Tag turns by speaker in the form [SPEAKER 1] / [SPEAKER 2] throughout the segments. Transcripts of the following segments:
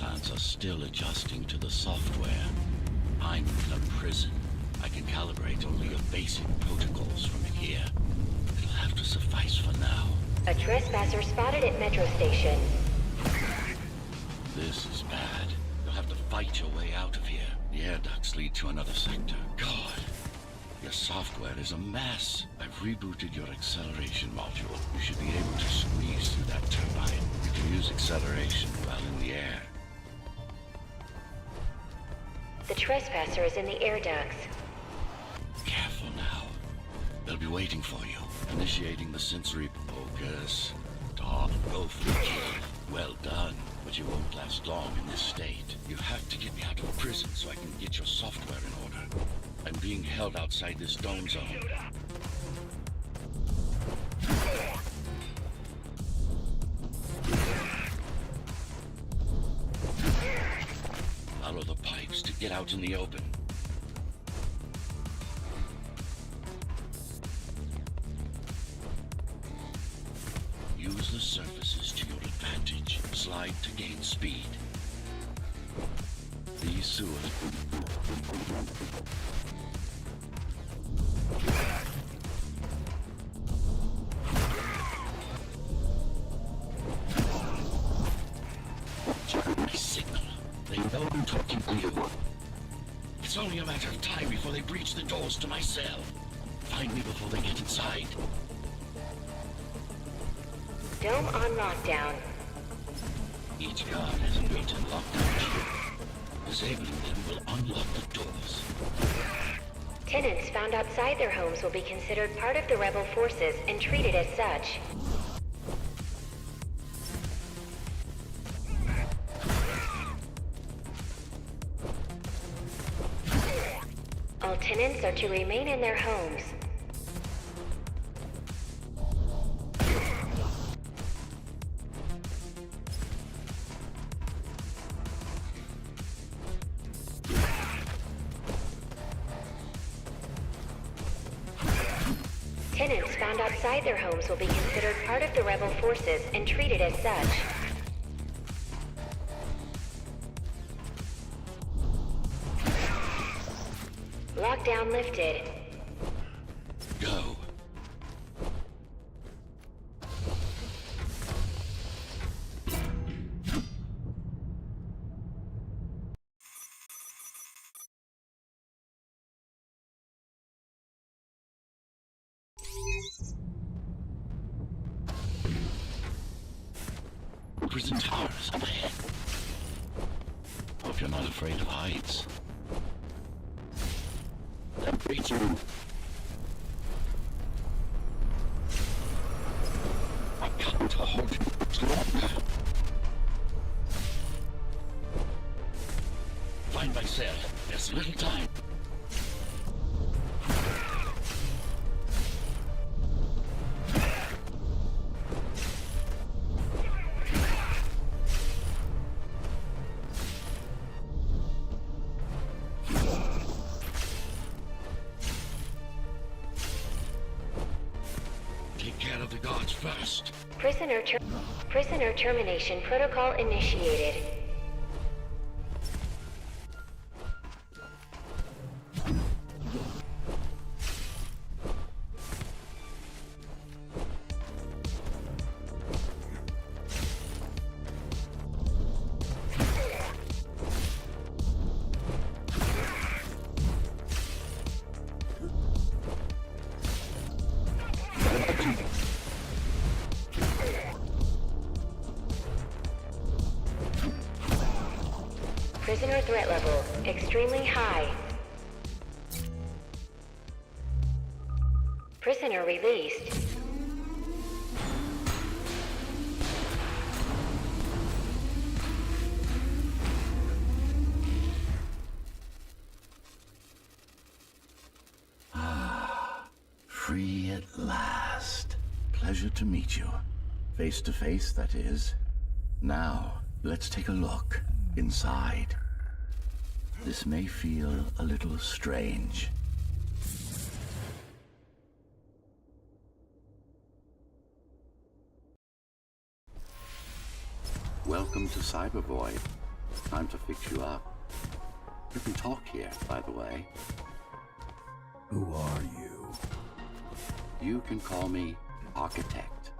[SPEAKER 1] implants are still adjusting to the software. I'm in a prison. I can calibrate only your basic protocols from here. It'll have to suffice for now.
[SPEAKER 2] A trespasser spotted at Metro Station.
[SPEAKER 1] This is bad. You'll have to fight your way out of here. The air ducts lead to another sector. God, your software is a mess. I've rebooted your acceleration module. You should be able to squeeze through that turbine. You can use acceleration while in the air.
[SPEAKER 2] The trespasser is in the air ducts.
[SPEAKER 1] Careful now. They'll be waiting for you. Initiating the sensory focus. Talk, go for the kill. Well done. But you won't last long in this state. You have to get me out of prison so I can get your software in order. I'm being held outside this dome zone. Follow the pipes to get out in the open. Use the surfaces to your advantage. Slide to gain speed. These sewers. Check my signal. They know I'm talking to you. It's only a matter of time before they breach the doors to my cell. Find me before they get inside.
[SPEAKER 2] Dome on lockdown.
[SPEAKER 1] Each guard has a built-in lockdown chip. Disabling them will unlock the doors.
[SPEAKER 2] Tenants found outside their homes will be considered part of the rebel forces and treated as such. All tenants are to remain in their homes. Tenants found outside their homes will be considered part of the rebel forces and treated as such. Lockdown lifted.
[SPEAKER 1] Go. Prison towers up ahead. Hope you're not afraid of heights. Temperature. I can't hold it much longer. Find my cell. There's little time. Take care of the guards first.
[SPEAKER 2] Prisoner termination protocol initiated. Prisoner threat level extremely high. Prisoner released.
[SPEAKER 1] Free at last. Pleasure to meet you. Face to face, that is. Now, let's take a look inside. This may feel a little strange. Welcome to Cybervoid. Time to fix you up. You can talk here, by the way.
[SPEAKER 3] Who are you?
[SPEAKER 1] You can call me Architect.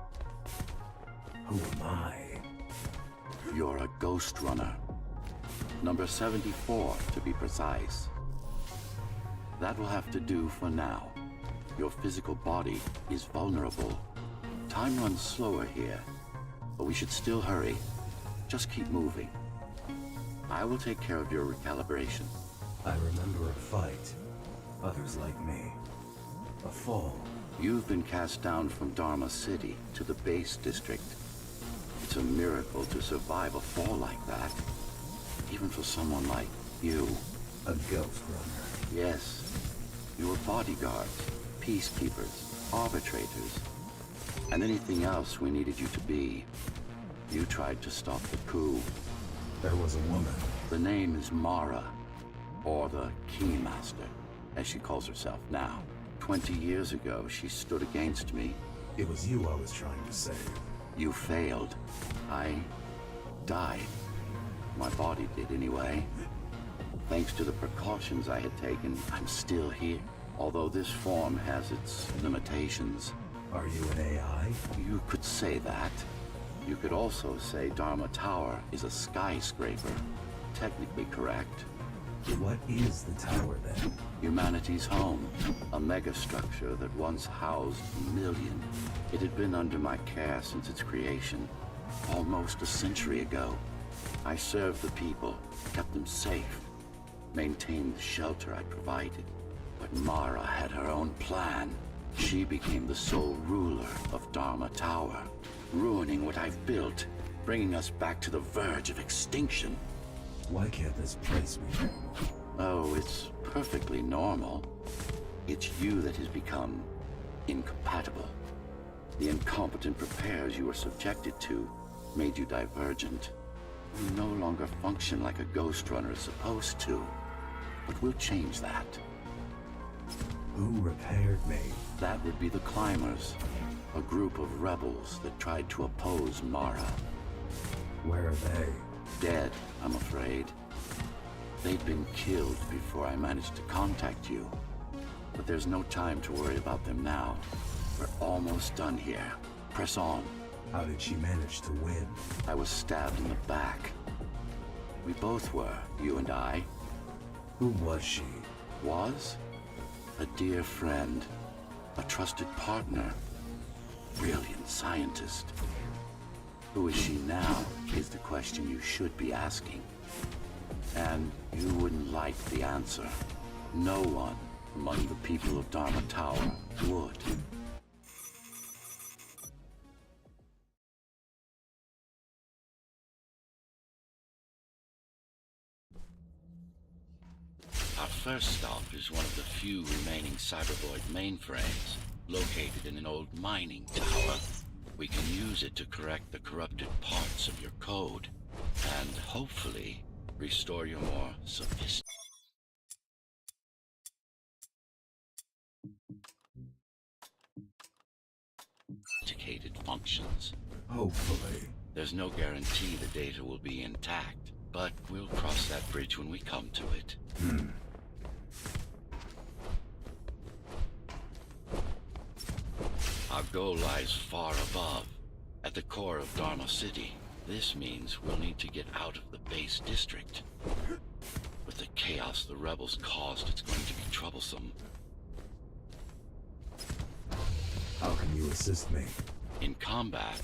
[SPEAKER 3] Who am I?
[SPEAKER 1] You're a Ghostrunner. Number 74, to be precise. That will have to do for now. Your physical body is vulnerable. Time runs slower here, but we should still hurry. Just keep moving. I will take care of your recalibration.
[SPEAKER 3] I remember a fight. Others like me. A fall.
[SPEAKER 1] You've been cast down from Dharma City to the base district. It's a miracle to survive a fall like that. Even for someone like you.
[SPEAKER 3] A Ghostrunner.
[SPEAKER 1] Yes. You were bodyguards, peacekeepers, arbitrators, and anything else we needed you to be. You tried to stop the coup.
[SPEAKER 3] There was a woman.
[SPEAKER 1] The name is Mara, or the Keymaster, as she calls herself now. 20 years ago, she stood against me.
[SPEAKER 3] It was you I was trying to save.
[SPEAKER 1] You failed. I died. My body did anyway. Thanks to the precautions I had taken, I'm still here. Although this form has its limitations.
[SPEAKER 3] Are you an AI?
[SPEAKER 1] You could say that. You could also say Dharma Tower is a skyscraper. Technically correct.
[SPEAKER 3] What is the tower then?
[SPEAKER 1] Humanity's home. A megastructure that once housed millions. It had been under my care since its creation. Almost a century ago. I served the people, kept them safe, maintained the shelter I provided. But Mara had her own plan. She became the sole ruler of Dharma Tower, ruining what I've built, bringing us back to the verge of extinction.
[SPEAKER 3] Why can't this place be normal?
[SPEAKER 1] Oh, it's perfectly normal. It's you that has become incompatible. The incompetent repairs you were subjected to made you divergent. You no longer function like a Ghostrunner is supposed to. But we'll change that.
[SPEAKER 3] Who repaired me?
[SPEAKER 1] That would be the Climbers, a group of rebels that tried to oppose Mara.
[SPEAKER 3] Where are they?
[SPEAKER 1] Dead, I'm afraid. They'd been killed before I managed to contact you. But there's no time to worry about them now. We're almost done here. Press on.
[SPEAKER 3] How did she manage to win?
[SPEAKER 1] I was stabbed in the back. We both were, you and I.
[SPEAKER 3] Who was she?
[SPEAKER 1] Was? A dear friend. A trusted partner. Brilliant scientist. Who is she now, is the question you should be asking. And you wouldn't like the answer. No one among the people of Dharma Tower would. Our first stop is one of the few remaining Cybervoid mainframes, located in an old mining tower. We can use it to correct the corrupted parts of your code, and hopefully restore your more sophisticated functions.
[SPEAKER 3] Hopefully.
[SPEAKER 1] There's no guarantee the data will be intact, but we'll cross that bridge when we come to it. Our goal lies far above, at the core of Dharma City. This means we'll need to get out of the base district. With the chaos the rebels caused, it's going to be troublesome.
[SPEAKER 3] How can you assist me?
[SPEAKER 1] In combat,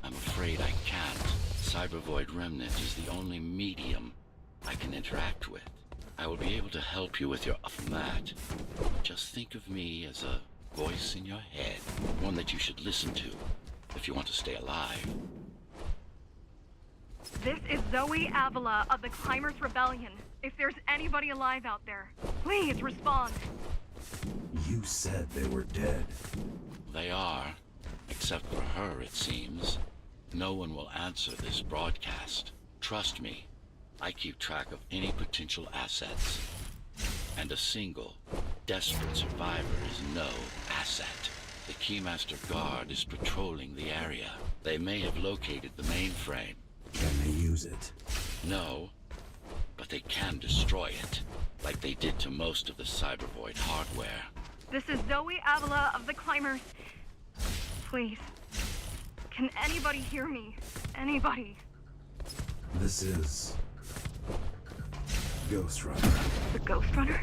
[SPEAKER 1] I'm afraid I can't. Cybervoid Remnant is the only medium I can interact with. I will be able to help you with your that. Just think of me as a voice in your head, one that you should listen to if you want to stay alive.
[SPEAKER 4] This is Zoe Avila of the Climbers Rebellion. If there's anybody alive out there, please respond.
[SPEAKER 3] You said they were dead.
[SPEAKER 1] They are, except for her, it seems. No one will answer this broadcast. Trust me, I keep track of any potential assets. And a single, desperate survivor is no asset. The Keymaster Guard is patrolling the area. They may have located the mainframe.
[SPEAKER 3] Can they use it?
[SPEAKER 1] No, but they can destroy it, like they did to most of the Cybervoid hardware.
[SPEAKER 4] This is Zoe Avila of the Climbers. Please. Can anybody hear me? Anybody?
[SPEAKER 3] This is... Ghostrunner.
[SPEAKER 4] The Ghostrunner?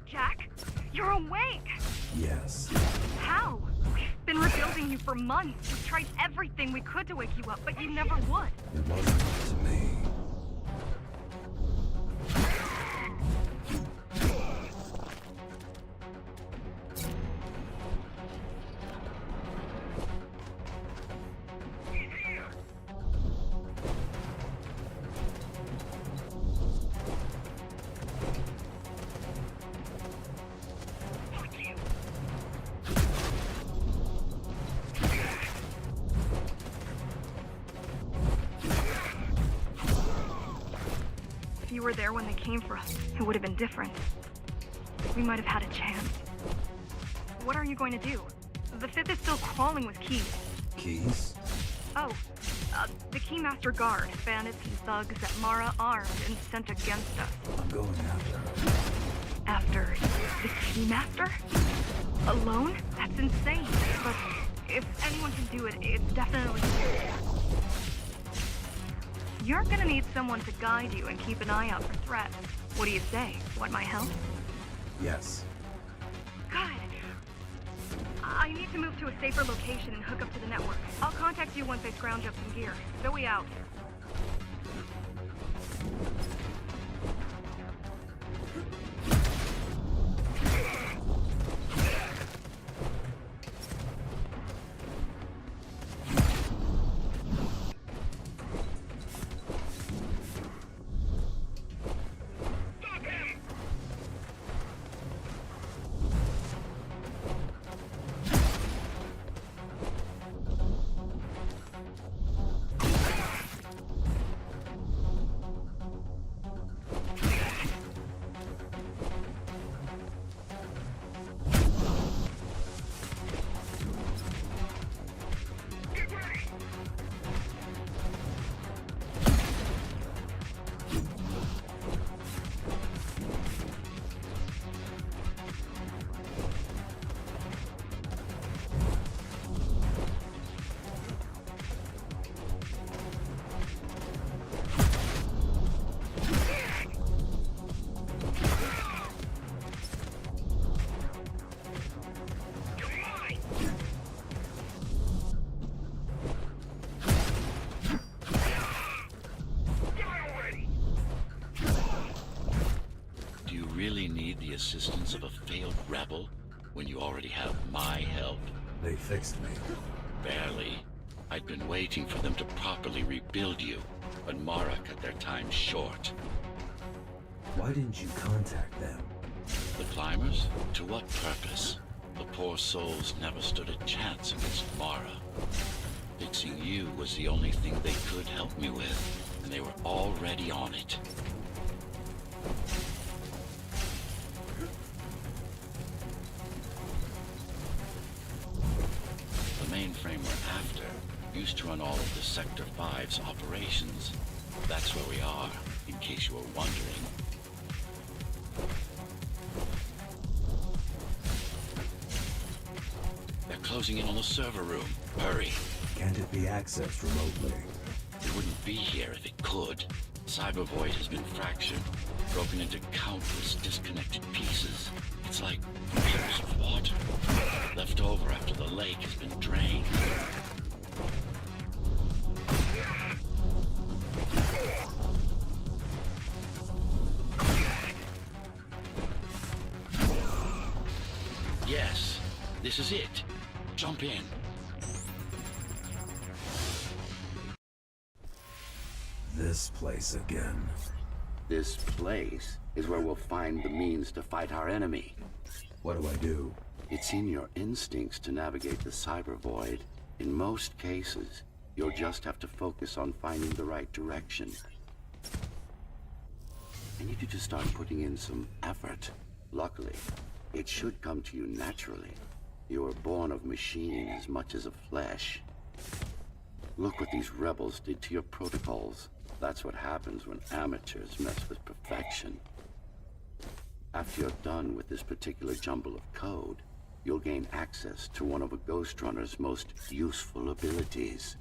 [SPEAKER 4] Jack? You're awake!
[SPEAKER 3] Yes.
[SPEAKER 4] How? We've been rebuilding you for months. We've tried everything we could to wake you up, but you never would.
[SPEAKER 3] It wasn't up to me.
[SPEAKER 4] If you were there when they came for us, it would have been different. We might have had a chance. What are you going to do? The Fifth is still crawling with keys.
[SPEAKER 3] Keys?
[SPEAKER 4] Oh, the Keymaster Guard, bandits and thugs that Mara armed and sent against us.
[SPEAKER 3] I'm going after her.
[SPEAKER 4] After the Keymaster? Alone? That's insane. But if anyone can do it, it's definitely you. You're gonna need someone to guide you and keep an eye out for threats. What do you say? Want my help?
[SPEAKER 3] Yes.
[SPEAKER 4] Good. I need to move to a safer location and hook up to the network. I'll contact you once I scrounge up some gear. Zoe out.
[SPEAKER 1] Really need the assistance of a failed rebel when you already have my help?
[SPEAKER 3] They fixed me.
[SPEAKER 1] Barely. I'd been waiting for them to properly rebuild you, but Mara cut their time short.
[SPEAKER 3] Why didn't you contact them?
[SPEAKER 1] The climbers? To what purpose? The poor souls never stood a chance against Mara. Fixing you was the only thing they could help me with, and they were already on it. The mainframe we're after used to run all of the Sector 5's operations. That's where we are, in case you were wondering. They're closing in on the server room. Hurry.
[SPEAKER 3] Can't it be accessed remotely?
[SPEAKER 1] It wouldn't be here if it could. Cybervoid has been fractured, broken into countless disconnected pieces. It's like pairs of water, left over after the lake has been drained. Yes, this is it. Jump in.
[SPEAKER 3] This place again.
[SPEAKER 5] This place is where we'll find the means to fight our enemy.
[SPEAKER 3] What do I do?
[SPEAKER 5] It's in your instincts to navigate the cyber void. In most cases, you'll just have to focus on finding the right direction. I need you to start putting in some effort. Luckily, it should come to you naturally. You were born of machine as much as of flesh. Look what these rebels did to your protocols. That's what happens when amateurs mess with perfection. After you're done with this particular jumble of code, you'll gain access to one of a Ghostrunner's most useful abilities.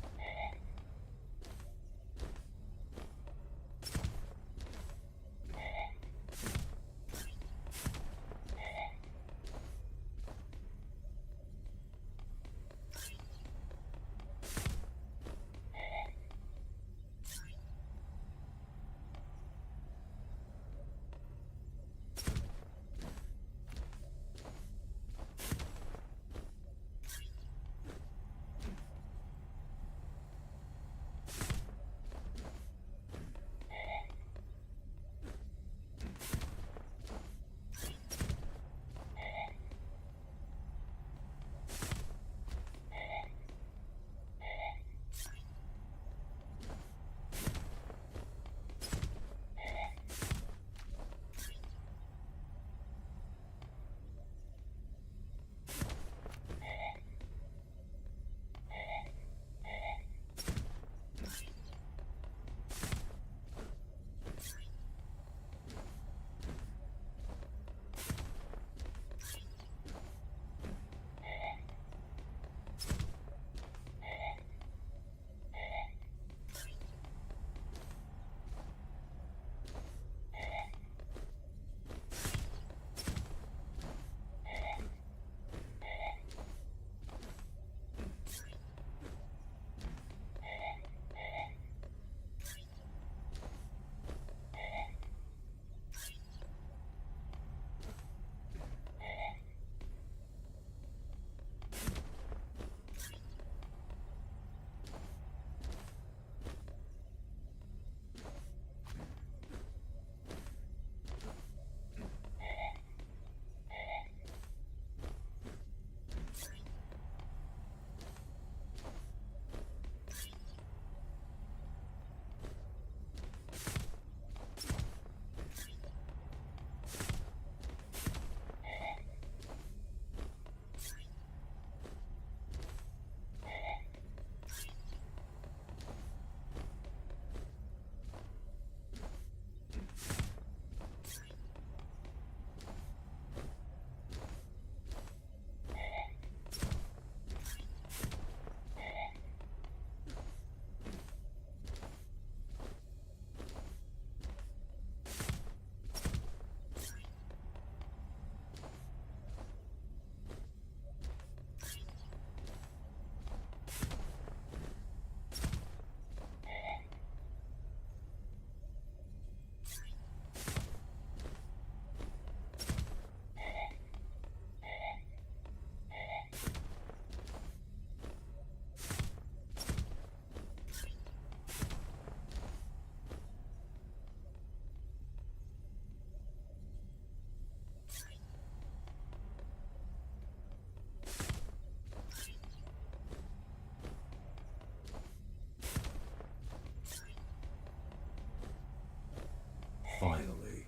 [SPEAKER 3] Finally.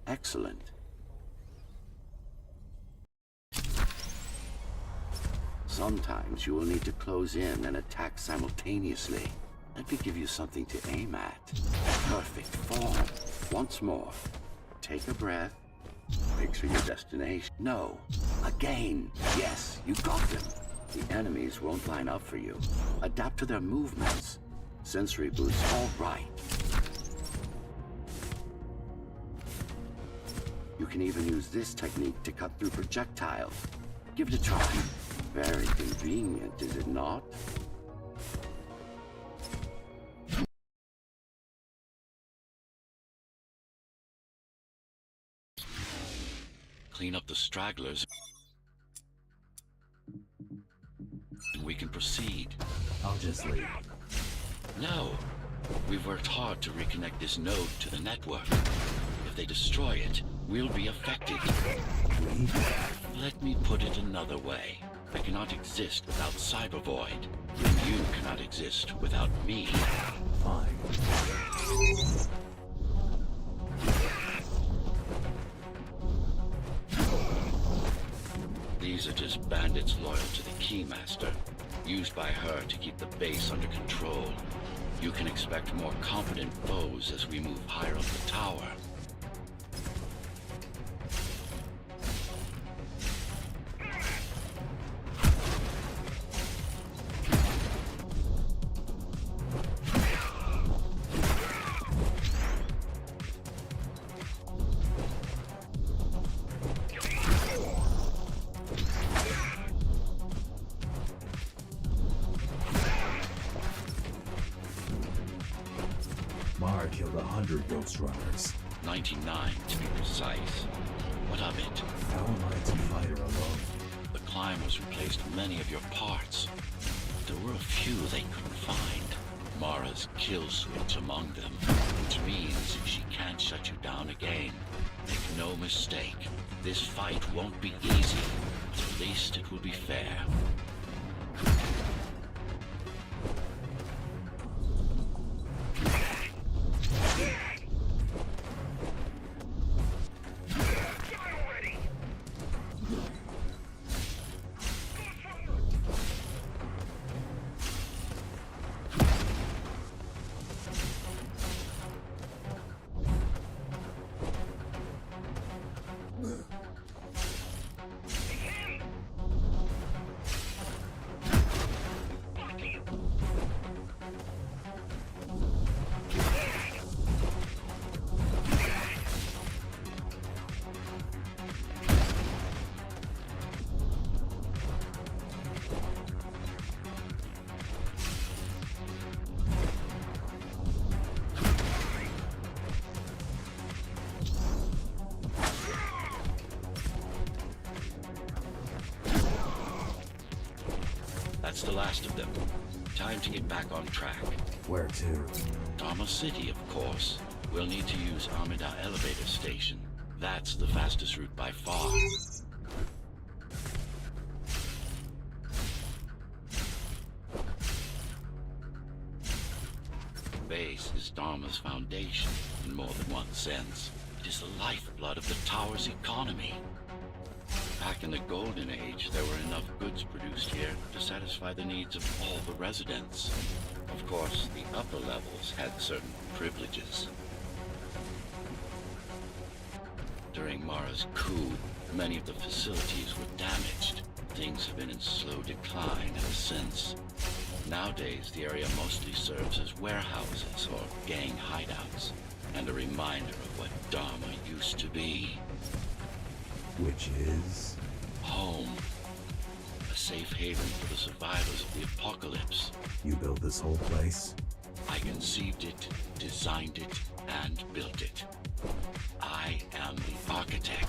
[SPEAKER 5] Excellent. Sometimes you will need to close in and attack simultaneously. Let me give you something to aim at. Perfect form. Once more. Take a breath. Picture your destination. No. Again. Yes, you got them. The enemies won't line up for you. Adapt to their movements. Sensory boost, all right. You can even use this technique to cut through projectiles. Give it a try. Very convenient, is it not?
[SPEAKER 1] Clean up the stragglers, and we can proceed.
[SPEAKER 3] I'll just leave.
[SPEAKER 1] No. We've worked hard to reconnect this node to the network. If they destroy it, we'll be affected. Let me put it another way. I cannot exist without Cyber Void. You cannot exist without me.
[SPEAKER 3] Fine.
[SPEAKER 1] These are just bandits loyal to the Keymaster, used by her to keep the base under control. You can expect more competent foes as we move higher up the tower.
[SPEAKER 3] Mara killed 100 Ghostrunners.
[SPEAKER 1] 99 to be precise. What of it?
[SPEAKER 3] How am I to fight her alone?
[SPEAKER 1] The climbers replaced many of your parts. There were a few they couldn't find. Mara's kill switch among them, which means she can't shut you down again. Make no mistake, this fight won't be easy, but at least it will be fair. That's the last of them. Time to get back on track.
[SPEAKER 3] Where to?
[SPEAKER 1] Dharma City, of course. We'll need to use Amida Elevator Station. That's the fastest route by far. Base is Dharma's foundation, in more than one sense. It is the lifeblood of the tower's economy. Back in the Golden Age, there were enough goods produced here to satisfy the needs of all the residents. Of course, the upper levels had certain privileges. During Mara's coup, many of the facilities were damaged. Things have been in slow decline ever since. Nowadays, the area mostly serves as warehouses or gang hideouts, and a reminder of what Dharma used to be.
[SPEAKER 3] Which is?
[SPEAKER 1] Home. A safe haven for the survivors of the apocalypse.
[SPEAKER 3] You built this whole place?
[SPEAKER 1] I conceived it, designed it, and built it. I am the architect.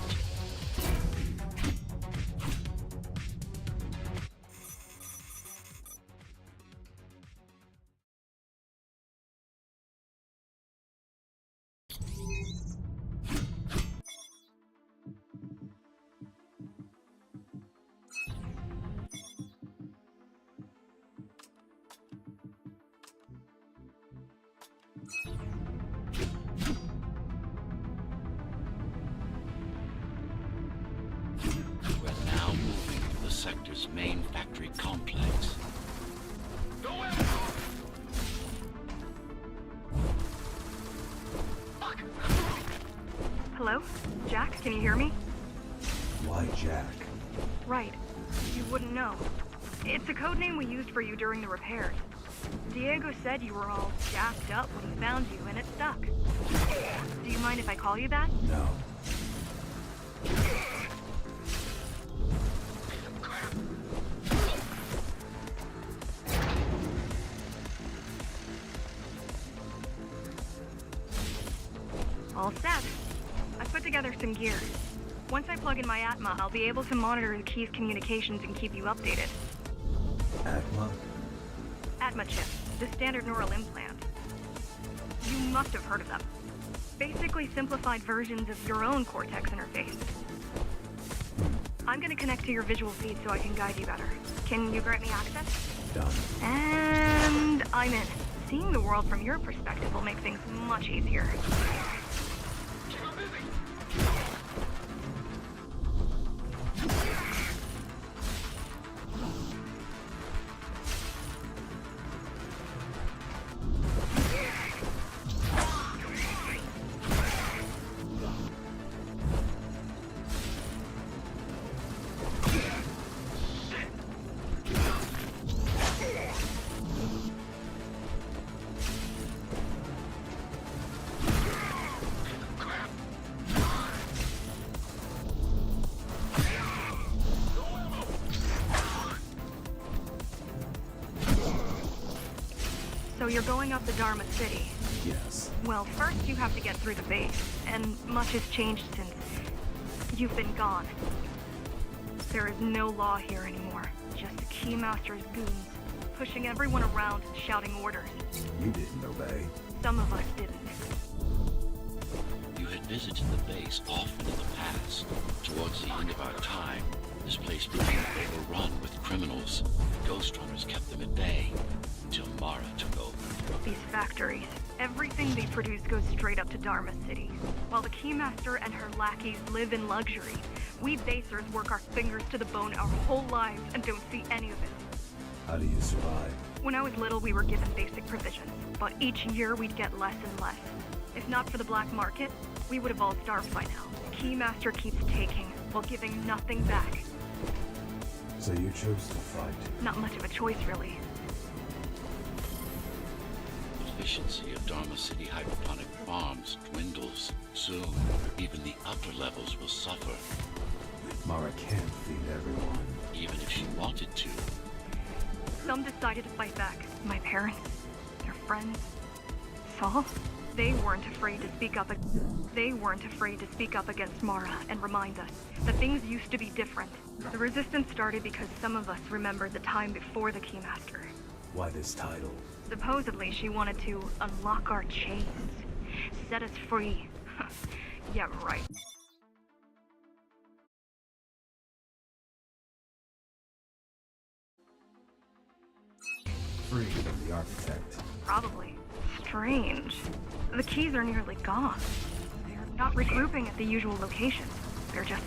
[SPEAKER 1] We're now moving to the sector's main factory complex.
[SPEAKER 4] Hello? Jack, can you hear me?
[SPEAKER 3] Why Jack?
[SPEAKER 4] Right. You wouldn't know. It's a code name we used for you during the repairs. Diego said you were all jacked up when he found you, and it stuck. Do you mind if I call you that?
[SPEAKER 3] No.
[SPEAKER 4] All set. I put together some gear. Once I plug in my Atma, I'll be able to monitor the key's communications and keep you updated.
[SPEAKER 3] Atma?
[SPEAKER 4] Atma chip, the standard neural implant. You must have heard of them. Basically simplified versions of your own Cortex interface. I'm gonna connect to your visual feed so I can guide you better. Can you grant me access?
[SPEAKER 3] Done.
[SPEAKER 4] And I'm in. Seeing the world from your perspective will make things much easier. So you're going up the Dharma City.
[SPEAKER 3] Yes.
[SPEAKER 4] Well, first you have to get through the base, and much has changed since you've been gone. There is no law here anymore, just the Keymaster's goons, pushing everyone around and shouting orders.
[SPEAKER 3] You didn't obey.
[SPEAKER 4] Some of us didn't.
[SPEAKER 1] You had visited the base often in the past. Towards the end of our time, this place became overrun with criminals. Ghostrunners kept them at bay until Mara took over.
[SPEAKER 4] These factories, everything they produce goes straight up to Dharma City. While the Keymaster and her lackeys live in luxury, we basers work our fingers to the bone our whole lives and don't see any of it.
[SPEAKER 3] How do you survive?
[SPEAKER 4] When I was little, we were given basic provisions, but each year we'd get less and less. If not for the black market, we would have all starved by now. The Keymaster keeps taking, while giving nothing back.
[SPEAKER 3] So you chose to fight.
[SPEAKER 4] Not much of a choice, really.
[SPEAKER 1] Efficiency of Dharma City hydroponic farms dwindles. Soon, even the upper levels will suffer.
[SPEAKER 3] Mara can't feed everyone.
[SPEAKER 1] Even if she wanted to.
[SPEAKER 4] Some decided to fight back. My parents, their friends, Saul. They weren't afraid to speak up. They weren't afraid to speak up against Mara and remind us that things used to be different. The resistance started because some of us remembered the time before the Keymaster.
[SPEAKER 3] Why this title?
[SPEAKER 4] Supposedly, she wanted to unlock our chains, set us free. Yeah, right.
[SPEAKER 3] Free from the architect.
[SPEAKER 4] Probably. Strange. The keys are nearly gone. They're not regrouping at the usual locations. They're just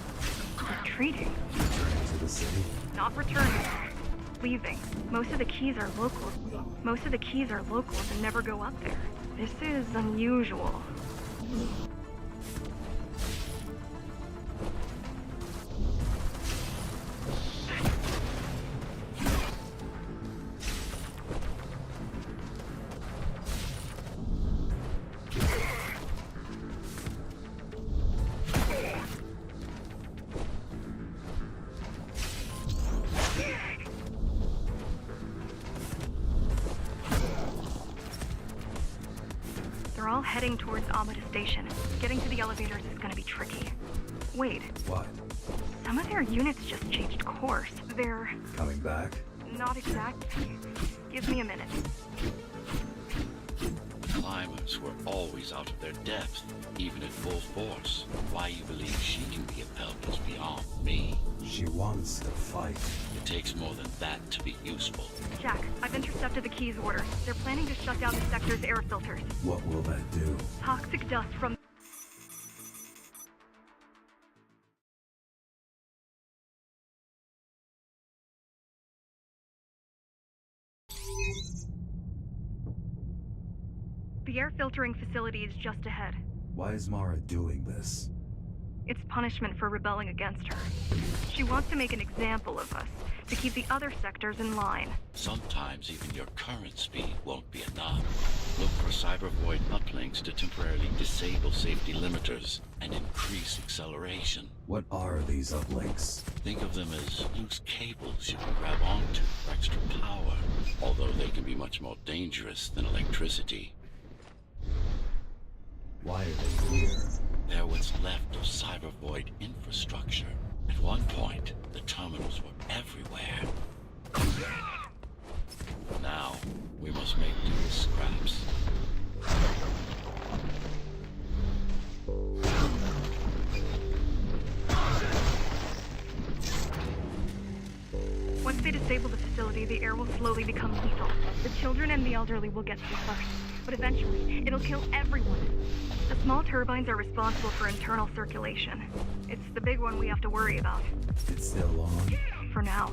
[SPEAKER 4] retreating.
[SPEAKER 3] Returning to the city.
[SPEAKER 4] Not returning. Leaving. Most of the keys are locals. Most of the keys are locals and never go up there. This is unusual. They're all heading towards Amida Station. Getting to the elevators is gonna be tricky. Wait,
[SPEAKER 3] What?
[SPEAKER 4] some of their units just changed course. They're
[SPEAKER 3] Coming back?
[SPEAKER 4] not exactly. Give me a minute.
[SPEAKER 1] Climbers were always out of their depth, even at full force. Why you believe she can be of help is beyond me.
[SPEAKER 3] She wants to fight.
[SPEAKER 1] It takes more than that to be useful.
[SPEAKER 4] Jack, I've intercepted the keys order. They're planning to shut down the sector's air filters.
[SPEAKER 3] What will that do?
[SPEAKER 4] Toxic dust from... The air filtering facility is just ahead.
[SPEAKER 3] Why is Mara doing this?
[SPEAKER 4] It's punishment for rebelling against her. She wants to make an example of us, to keep the other sectors in line.
[SPEAKER 1] Sometimes even your current speed won't be enough. Look for cyber void uplinks to temporarily disable safety limiters and increase acceleration.
[SPEAKER 3] What are these uplinks?
[SPEAKER 1] Think of them as loose cables you can grab onto for extra power, although they can be much more dangerous than electricity.
[SPEAKER 3] Why are they here?
[SPEAKER 1] They're what's left of cyber void infrastructure. At one point, the terminals were everywhere. Now, we must make do with scraps.
[SPEAKER 4] Once they disable the facility, the air will slowly become lethal. The children and the elderly will get through first, but eventually, it'll kill everyone. The small turbines are responsible for internal circulation. It's the big one we have to worry about.
[SPEAKER 3] It's still on?
[SPEAKER 4] For now.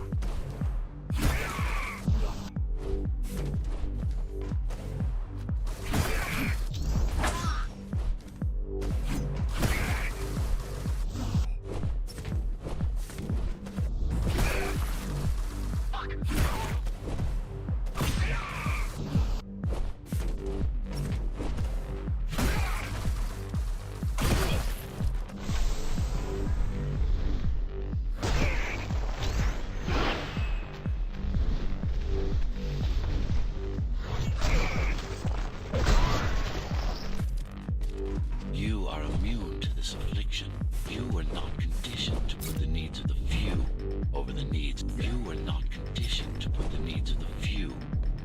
[SPEAKER 1] over the needs. You were not conditioned to put the needs of the few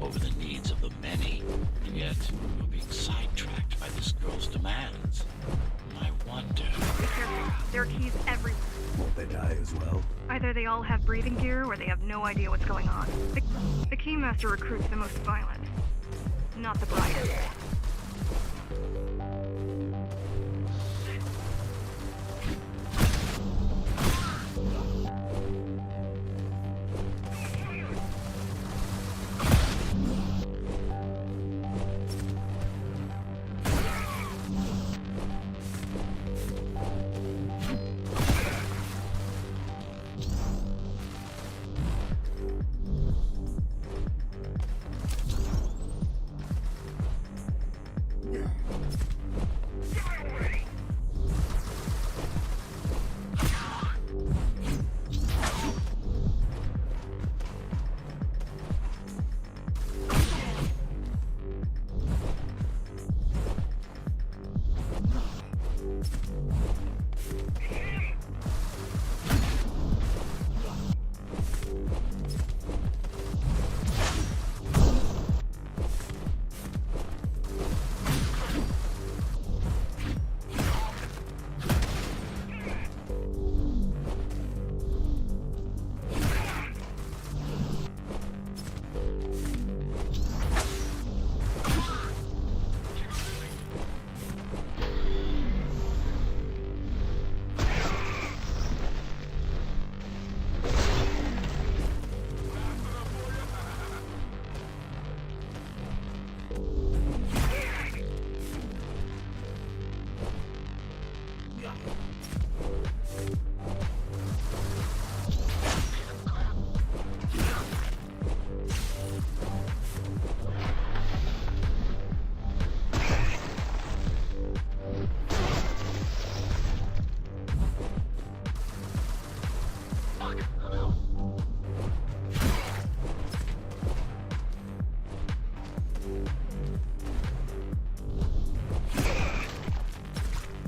[SPEAKER 1] over the needs of the many. And yet, you're being sidetracked by this girl's demands. I wonder...
[SPEAKER 4] Be careful. There are keys everywhere.
[SPEAKER 3] Won't they die as well?
[SPEAKER 4] Either they all have breathing gear, or they have no idea what's going on. The Keymaster recruits the most violent, not the brightest.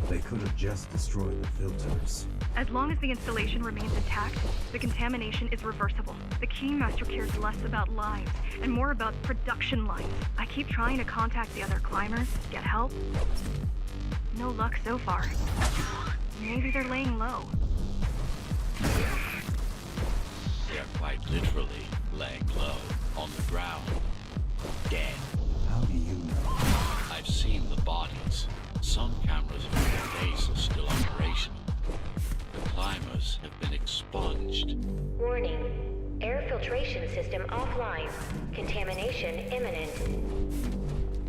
[SPEAKER 3] They could have just destroyed the filters.
[SPEAKER 4] As long as the installation remains intact, the contamination is reversible. The Keymaster cares less about lives and more about production lines. I keep trying to contact the other climbers, get help. No luck so far. Maybe they're laying low.
[SPEAKER 1] They're quite literally laying low on the ground. Dead.
[SPEAKER 3] How do you know?
[SPEAKER 1] I've seen the bodies. Some cameras of their base are still operational. The climbers have been expunged.
[SPEAKER 2] Warning. Air filtration system offline. Contamination imminent.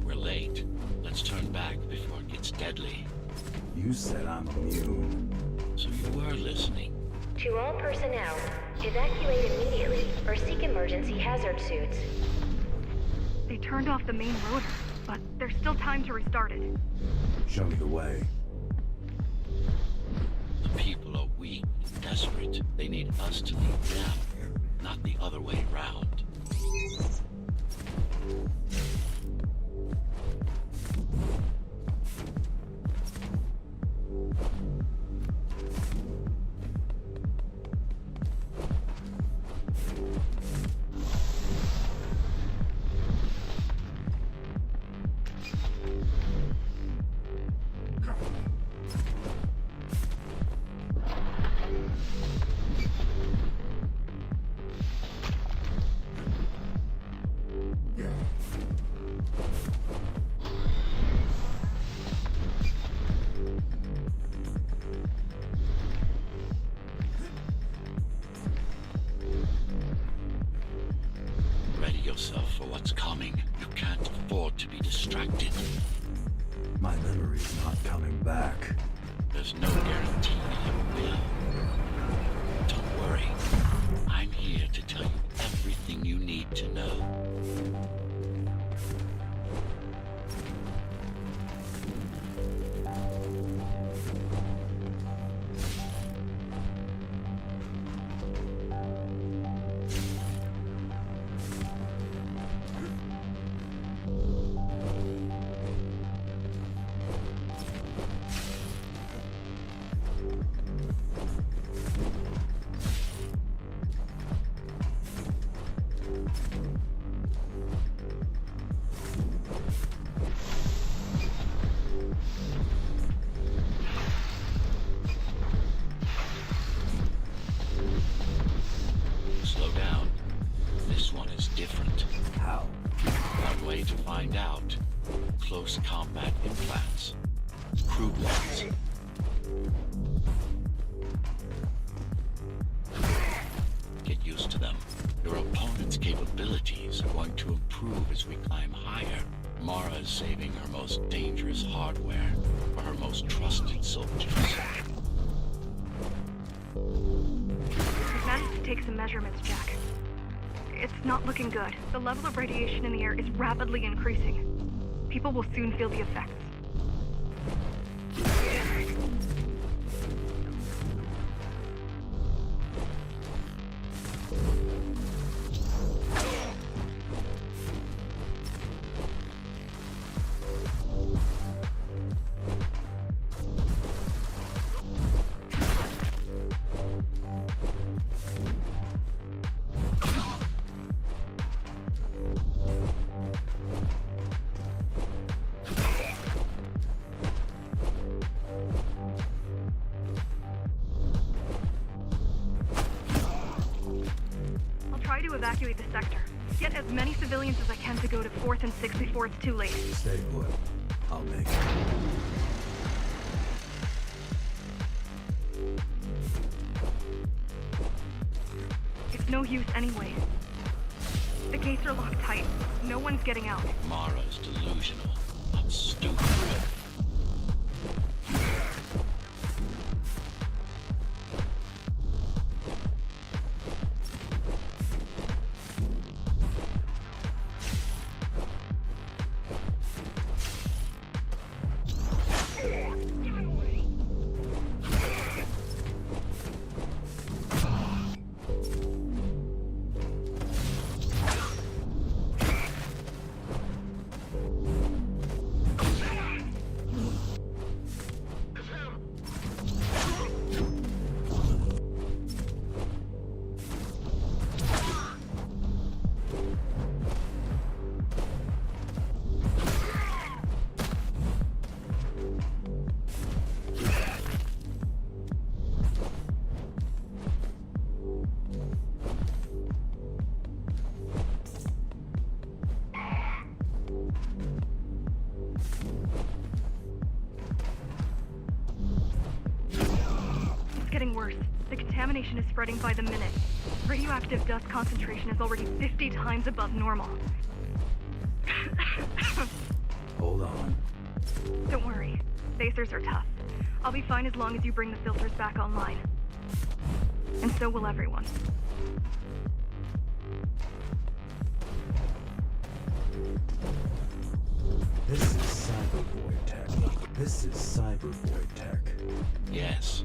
[SPEAKER 1] We're late. Let's turn back before it gets deadly.
[SPEAKER 3] You said I'm immune.
[SPEAKER 1] So you were listening.
[SPEAKER 2] To all personnel, evacuate immediately or seek emergency hazard suits.
[SPEAKER 4] They turned off the main rotor, but there's still time to restart it.
[SPEAKER 3] Show me the way.
[SPEAKER 1] The people are weak and desperate. They need us to lead them, not the other way round. Ready yourself for what's coming. You can't afford to be distracted.
[SPEAKER 3] My memory's not coming back.
[SPEAKER 1] There's no guarantee it will. Don't worry. I'm here to tell you everything you need to know. find out. Close combat implants. Crude ones. Get used to them. Your opponent's capabilities are going to improve as we climb higher. Mara is saving her most dangerous hardware for her most trusted soldiers.
[SPEAKER 4] I've managed to take some measurements, Jack. It's not looking good. The level of radiation in the air is rapidly increasing. People will soon feel the effects. Try to evacuate the sector. Get as many civilians as I can to go to 4th and 6th before it's too late.
[SPEAKER 3] Stay put. I'll make it.
[SPEAKER 4] It's no use anyway. The gates are locked tight. No one's getting out.
[SPEAKER 1] Mara's delusional, not stupid.
[SPEAKER 4] Getting worse. The contamination is spreading by the minute. Radioactive dust concentration is already 50 times above normal.
[SPEAKER 3] Hold on.
[SPEAKER 4] Don't worry. Spacers are tough. I'll be fine as long as you bring the filters back online. And so will everyone.
[SPEAKER 3] This is Cybervoid tech. This is Cybervoid tech.
[SPEAKER 1] Yes,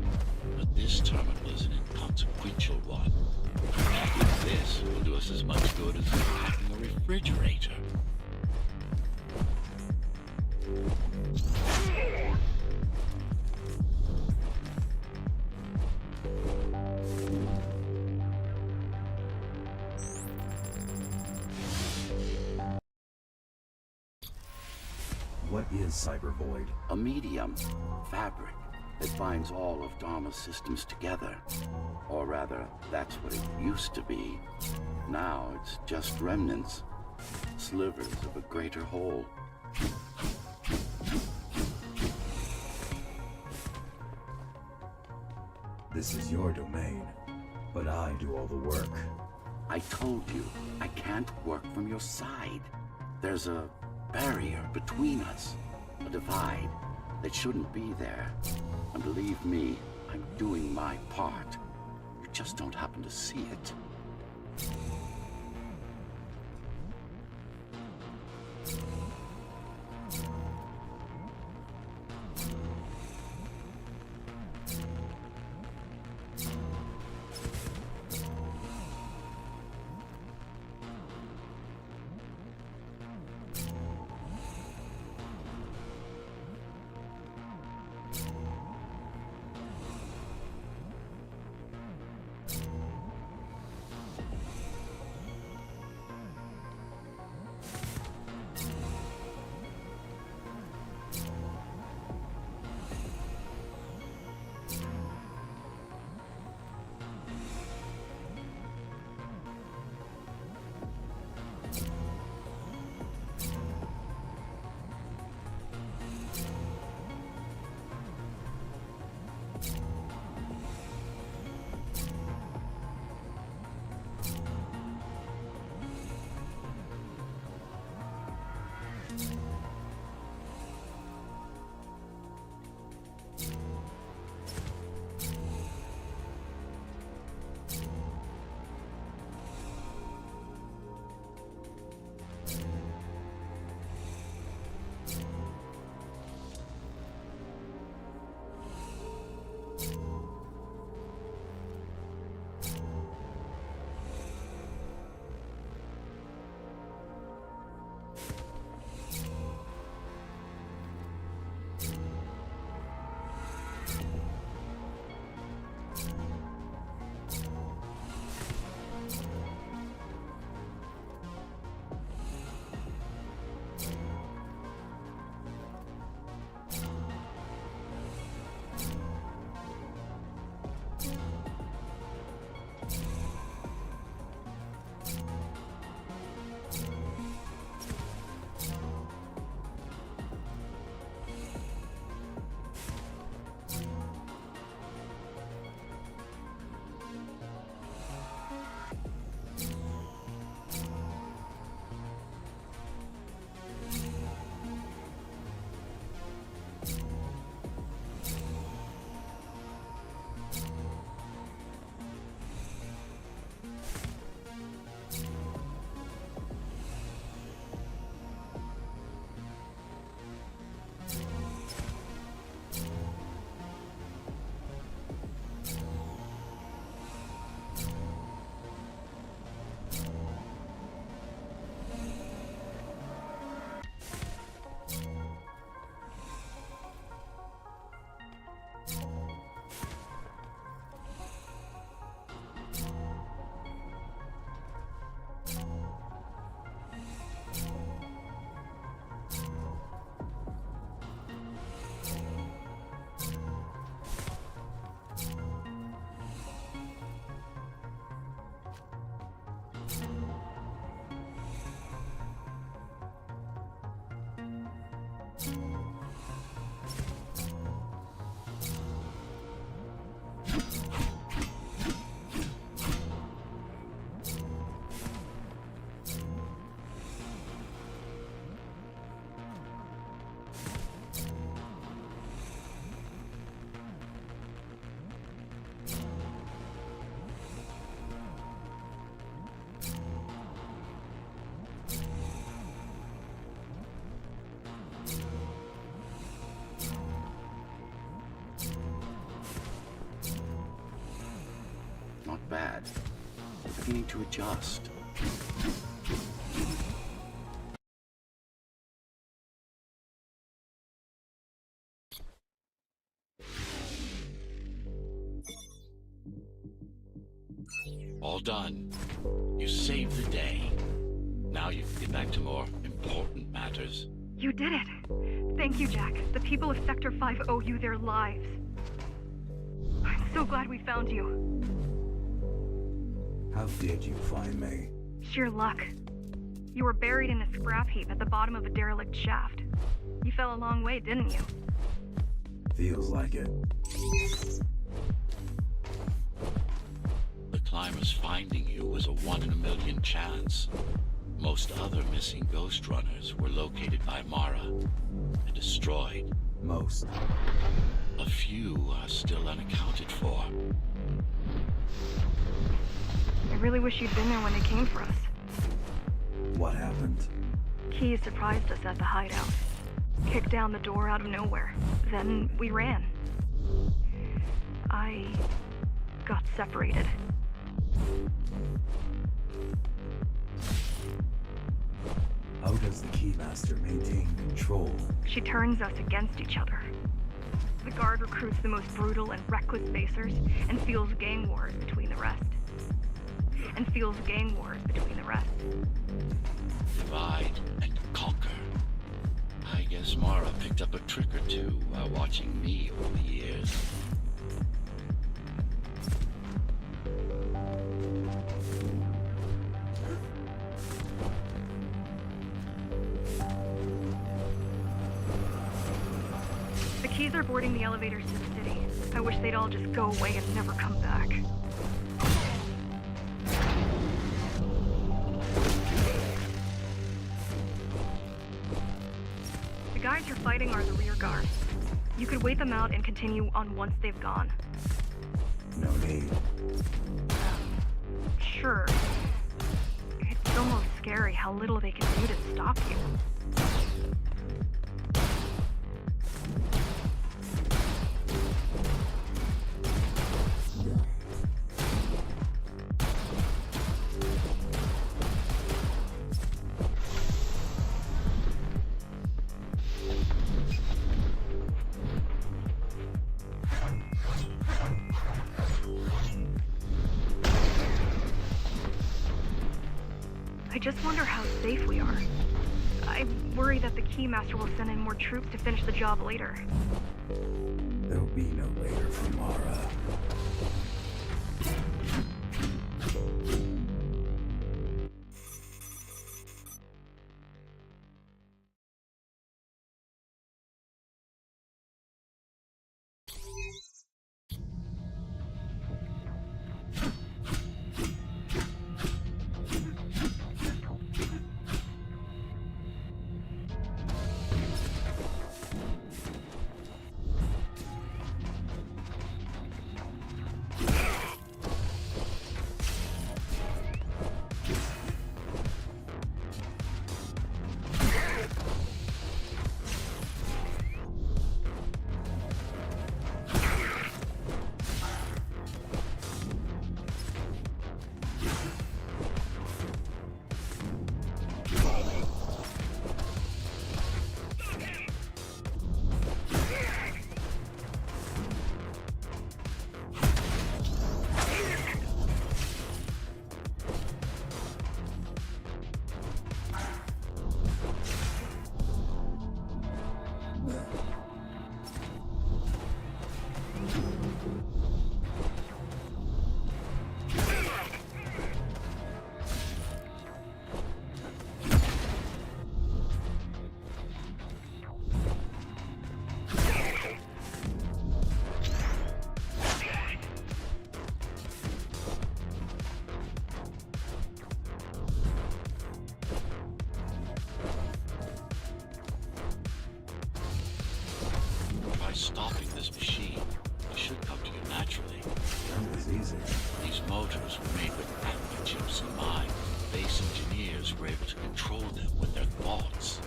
[SPEAKER 1] but this terminal is an inconsequential one. Hacking this will do us as much good as hacking a refrigerator.
[SPEAKER 3] What is Cybervoid?
[SPEAKER 5] A medium, fabric, that binds all of Dharma's systems together. Or rather, that's what it used to be. Now it's just remnants, slivers of a greater whole.
[SPEAKER 3] This is your domain, but I do all the work.
[SPEAKER 5] I told you, I can't work from your side. There's a barrier between us, a divide that shouldn't be there. And believe me, I'm doing my part. You just don't happen to see it. beginning to adjust.
[SPEAKER 1] All done. You saved the day. Now you can get back to more important matters.
[SPEAKER 4] You did it. Thank you, Jack. The people of Sector 5 owe you their lives. I'm so glad we found you.
[SPEAKER 3] How did you find me?
[SPEAKER 4] Sheer luck. You were buried in a scrap heap at the bottom of a derelict shaft. You fell a long way, didn't you?
[SPEAKER 3] Feels like it.
[SPEAKER 1] The climbers finding you was a 1 in a million chance. Most other missing Ghostrunners were located by Mara and destroyed.
[SPEAKER 3] Most.
[SPEAKER 1] A few are still unaccounted for.
[SPEAKER 4] I really wish you'd been there when they came for us.
[SPEAKER 3] What happened?
[SPEAKER 4] Key surprised us at the hideout. Kicked down the door out of nowhere. Then we ran. I got separated.
[SPEAKER 3] How does the Keymaster maintain control?
[SPEAKER 4] She turns us against each other. The Guard recruits the most brutal and reckless spacers and fuels gang wars between the rest.
[SPEAKER 1] Divide and conquer. I guess Mara picked up a trick or two while watching me over the years.
[SPEAKER 4] The Keys are boarding the elevators to the city. I wish they'd all just go away and never come back. The guys you're fighting are the rear guard. You could wait them out and continue on once they've gone.
[SPEAKER 3] No need.
[SPEAKER 4] Sure. It's almost scary how little they can do to stop you. I just wonder how safe we are. I worry that the Keymaster will send in more troops to finish the job later.
[SPEAKER 3] There'll be no later for Mara.
[SPEAKER 1] Stopping this machine. It should come to you naturally.
[SPEAKER 3] That was easy.
[SPEAKER 1] These motors were made with atma chips in mind. Base engineers were able to control them with their thoughts.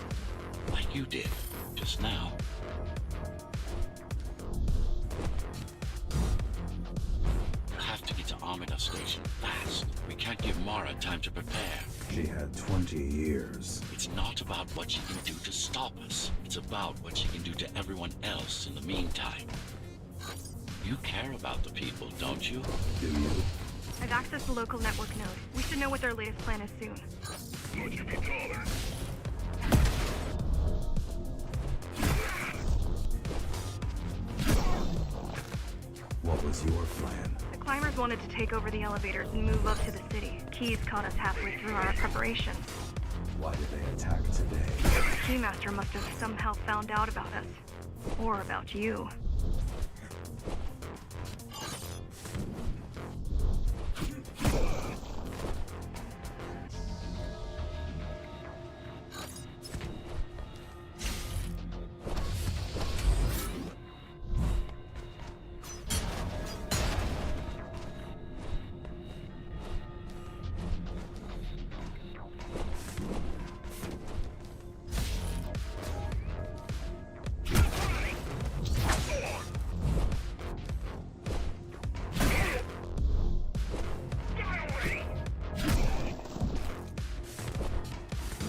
[SPEAKER 1] Like you did, just now. You have to get to Amida Station fast. We can't can't give Mara time to prepare.
[SPEAKER 3] She had 20 years.
[SPEAKER 1] It's not about what she can do to stop us. It's about what she can do to everyone else in the meantime. You care about the people, don't you?
[SPEAKER 3] Do you?
[SPEAKER 4] I've accessed the local network node. We should know what their latest plan is soon.
[SPEAKER 6] Would you be taller?
[SPEAKER 3] What was your plan?
[SPEAKER 4] The climbers wanted to take over the elevators and move up to the city. Keys caught us halfway through our preparations.
[SPEAKER 3] Why did they attack today?
[SPEAKER 4] The Keymaster must have somehow found out about us. Or about you.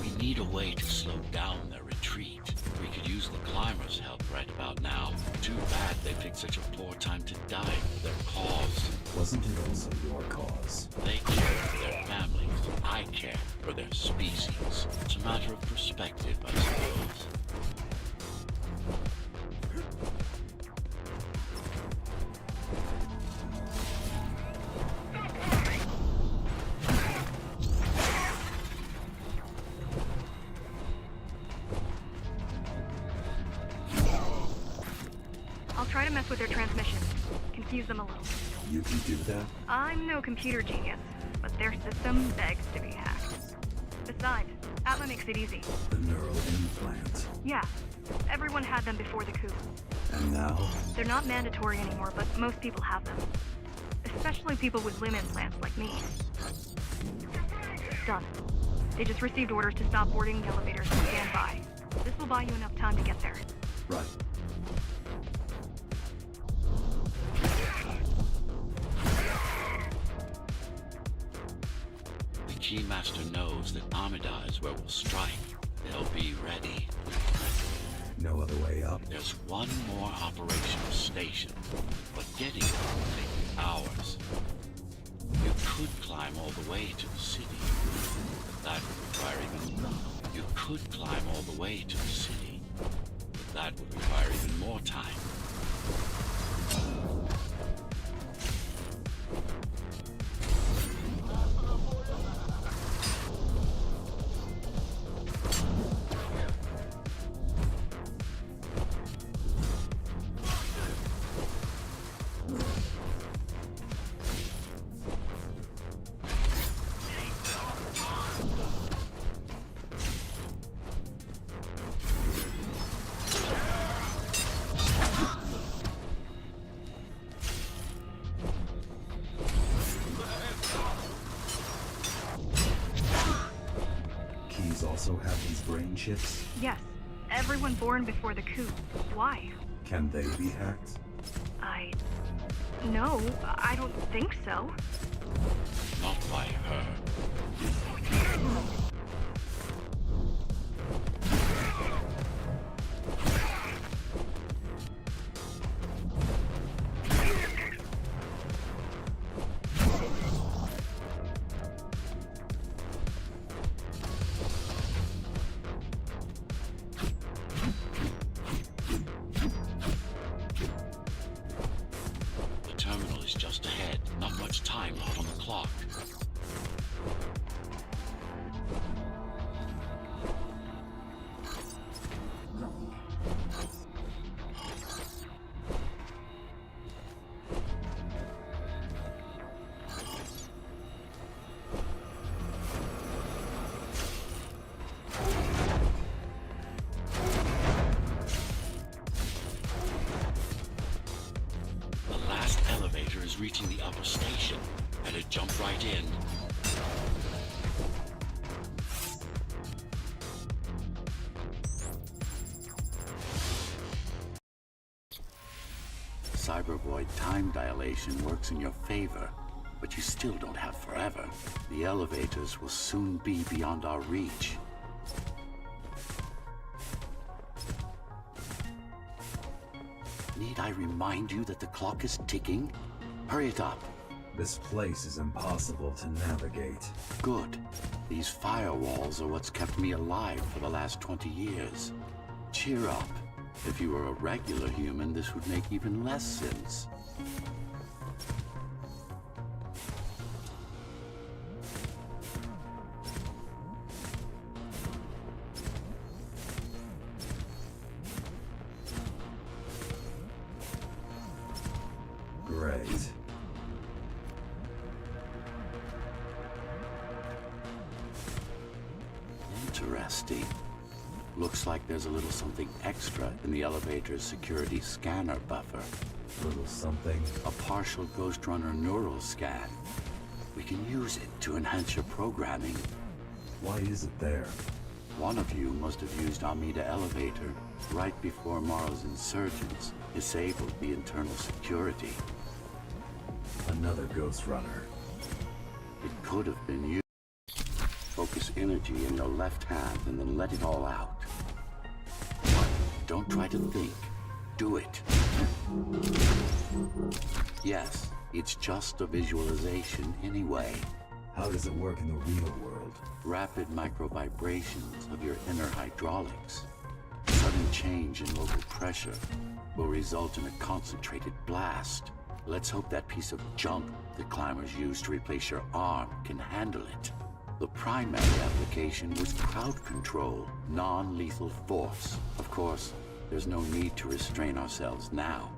[SPEAKER 1] We need a way to slow down their retreat. We could use the climbers' help right about now. Too bad they picked such a poor time to die for their cause.
[SPEAKER 3] Wasn't it also your cause?
[SPEAKER 1] They care for their families. I care for their species. It's a matter of perspective, I suppose.
[SPEAKER 4] I'll try to mess with their transmissions. Confuse them a little.
[SPEAKER 3] You can do that?
[SPEAKER 4] I'm no computer genius, but their system begs to be hacked. Besides, Atla makes it easy.
[SPEAKER 3] The neural implant.
[SPEAKER 4] Yeah, everyone had them before the coup.
[SPEAKER 3] And now?
[SPEAKER 4] They're not mandatory anymore, but most people have them. Especially people with limb implants like me. Done. They just received orders to stop boarding the elevators and stand by. This will buy you enough time to get there.
[SPEAKER 3] Right.
[SPEAKER 1] The Keymaster knows that Amida is where we'll strike. They'll be ready.
[SPEAKER 3] No other way up?
[SPEAKER 1] There's one more operational station, but getting there will take hours. You could climb all the way to the city. That would require even... You could climb all the way to the city. But that would require even more time.
[SPEAKER 3] Keys also have these brain chips?
[SPEAKER 4] Yes, everyone born before the coup. Why?
[SPEAKER 3] Can they be hacked?
[SPEAKER 4] No, I don't think so.
[SPEAKER 1] Not by her. The terminal is just ahead. Not much time left on the clock. The last elevator is reaching the upper station. Better jump right in.
[SPEAKER 5] Cybervoid time dilation works in your favor, but you still don't have forever. The elevators will soon be beyond our reach. Need I remind you that the clock is ticking? Hurry it up.
[SPEAKER 3] This place is impossible to navigate.
[SPEAKER 5] Good. These firewalls are what's kept me alive for the last 20 years. Cheer up. If you were a regular human, this would make even less sense.
[SPEAKER 3] Great.
[SPEAKER 5] Interesting. Looks like there's a little something extra in the elevator's security scanner buffer.
[SPEAKER 3] Little something.
[SPEAKER 5] A partial Ghostrunner neural scan. We can use it to enhance your programming.
[SPEAKER 3] Why is it there?
[SPEAKER 5] One of you must have used Amida Elevator right before Morrow's insurgents disabled the internal security.
[SPEAKER 3] Another Ghostrunner.
[SPEAKER 5] It could have been you. Focus energy in your left hand and then let it all out. Don't try to think. Do it. Yes, it's just a visualization anyway.
[SPEAKER 3] How does it work in the real world?
[SPEAKER 5] Rapid micro-vibrations of your inner hydraulics. Sudden change in local pressure will result in a concentrated blast. Let's hope that piece of junk the climbers used to replace your arm can handle it. The primary application was crowd control, non-lethal force. Of course, there's no need to restrain ourselves now.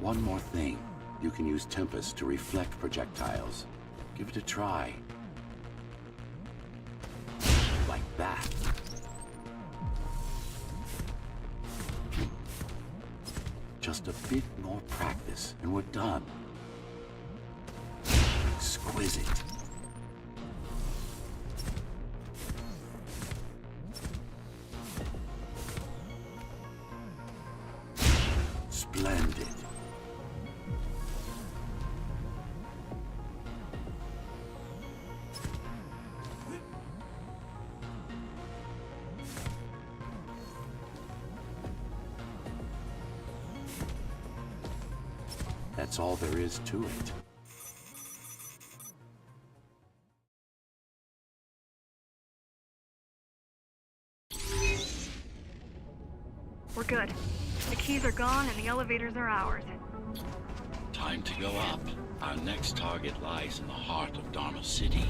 [SPEAKER 5] One more thing. You can use Tempest to reflect projectiles. Give it a try. Like that. Just a bit more practice, and we're done. Exquisite. Splendid. That's all there is to it.
[SPEAKER 4] We're good. The keys are gone and the elevators are ours.
[SPEAKER 1] Time to go up. Our next target lies in the heart of Dharma City.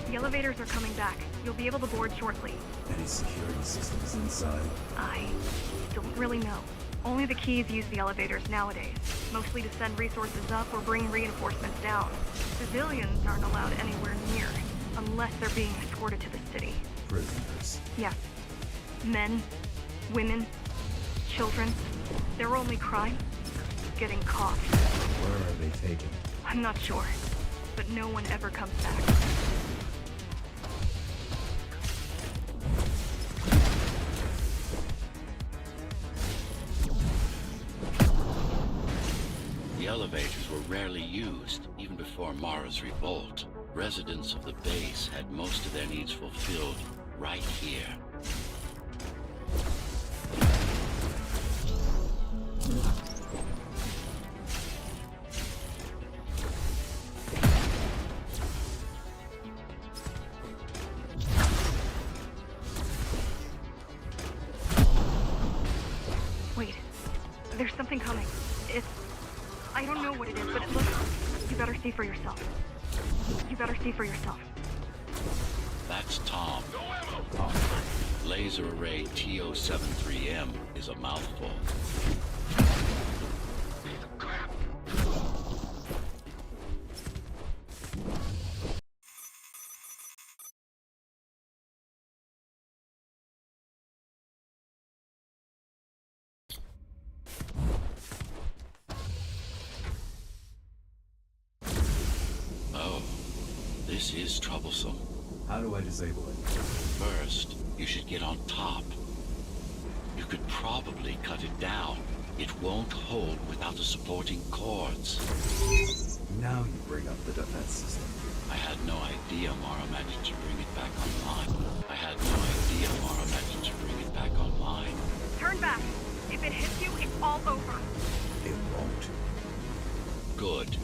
[SPEAKER 4] The elevators are coming back. You'll be able to board shortly.
[SPEAKER 3] Any security systems inside?
[SPEAKER 4] I don't really know. Only the keys use the elevators nowadays, mostly to send resources up or bring reinforcements down. Civilians aren't allowed anywhere near, unless they're being escorted to the city.
[SPEAKER 3] Prisoners.
[SPEAKER 4] Yes. Men, women, children. Their only crime? Getting caught.
[SPEAKER 3] Where are they taken?
[SPEAKER 4] I'm not sure, but no one ever comes back.
[SPEAKER 1] The elevators were rarely used, even before Mara's revolt. Residents of the base had most of their needs fulfilled right here.
[SPEAKER 4] Wait, there's something coming. I don't know what it is, but it looks... You better see for yourself. You better see for yourself.
[SPEAKER 1] That's Tom. Laser array TO-73M is a mouthful. Oh, this is troublesome.
[SPEAKER 3] How do I disable it?
[SPEAKER 1] First, you should get on top. You could probably cut it down. It won't hold without the supporting cords.
[SPEAKER 3] Now you bring up the defense system.
[SPEAKER 1] I had no idea Mara managed to bring it back online.
[SPEAKER 4] Turn back. If it hits you, it's all over.
[SPEAKER 3] It won't.
[SPEAKER 1] Good.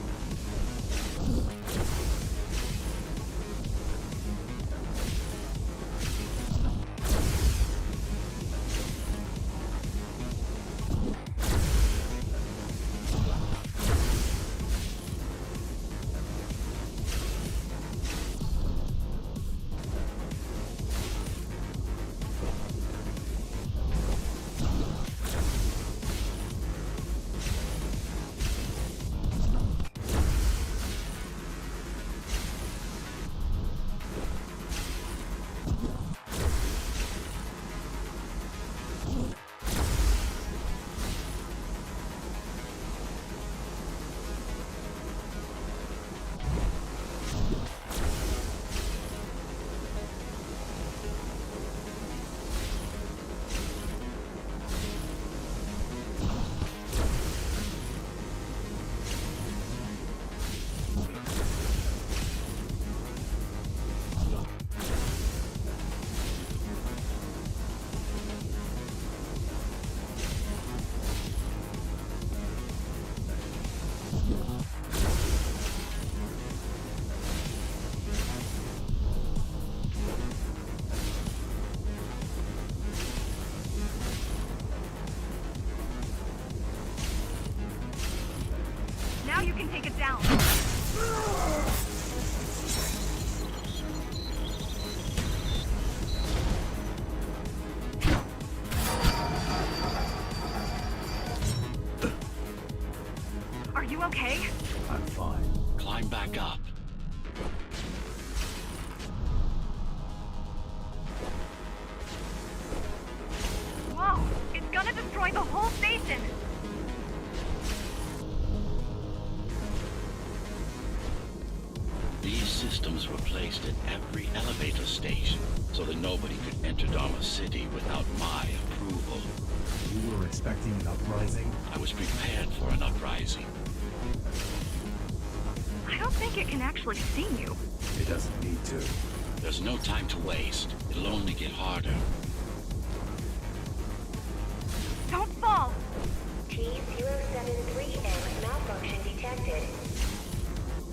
[SPEAKER 4] Now you can take it down. Are you okay?
[SPEAKER 3] I'm fine.
[SPEAKER 1] Climb back up.
[SPEAKER 4] Whoa! It's gonna destroy the whole station!
[SPEAKER 1] These systems were placed at every elevator station, so that nobody could enter Dharma City without my approval.
[SPEAKER 3] You were expecting an uprising?
[SPEAKER 1] I was prepared for an uprising.
[SPEAKER 4] I don't think it can actually see you.
[SPEAKER 3] It doesn't need to.
[SPEAKER 1] There's no time to waste. It'll only get harder.
[SPEAKER 4] Don't fall!
[SPEAKER 2] T-073M malfunction detected.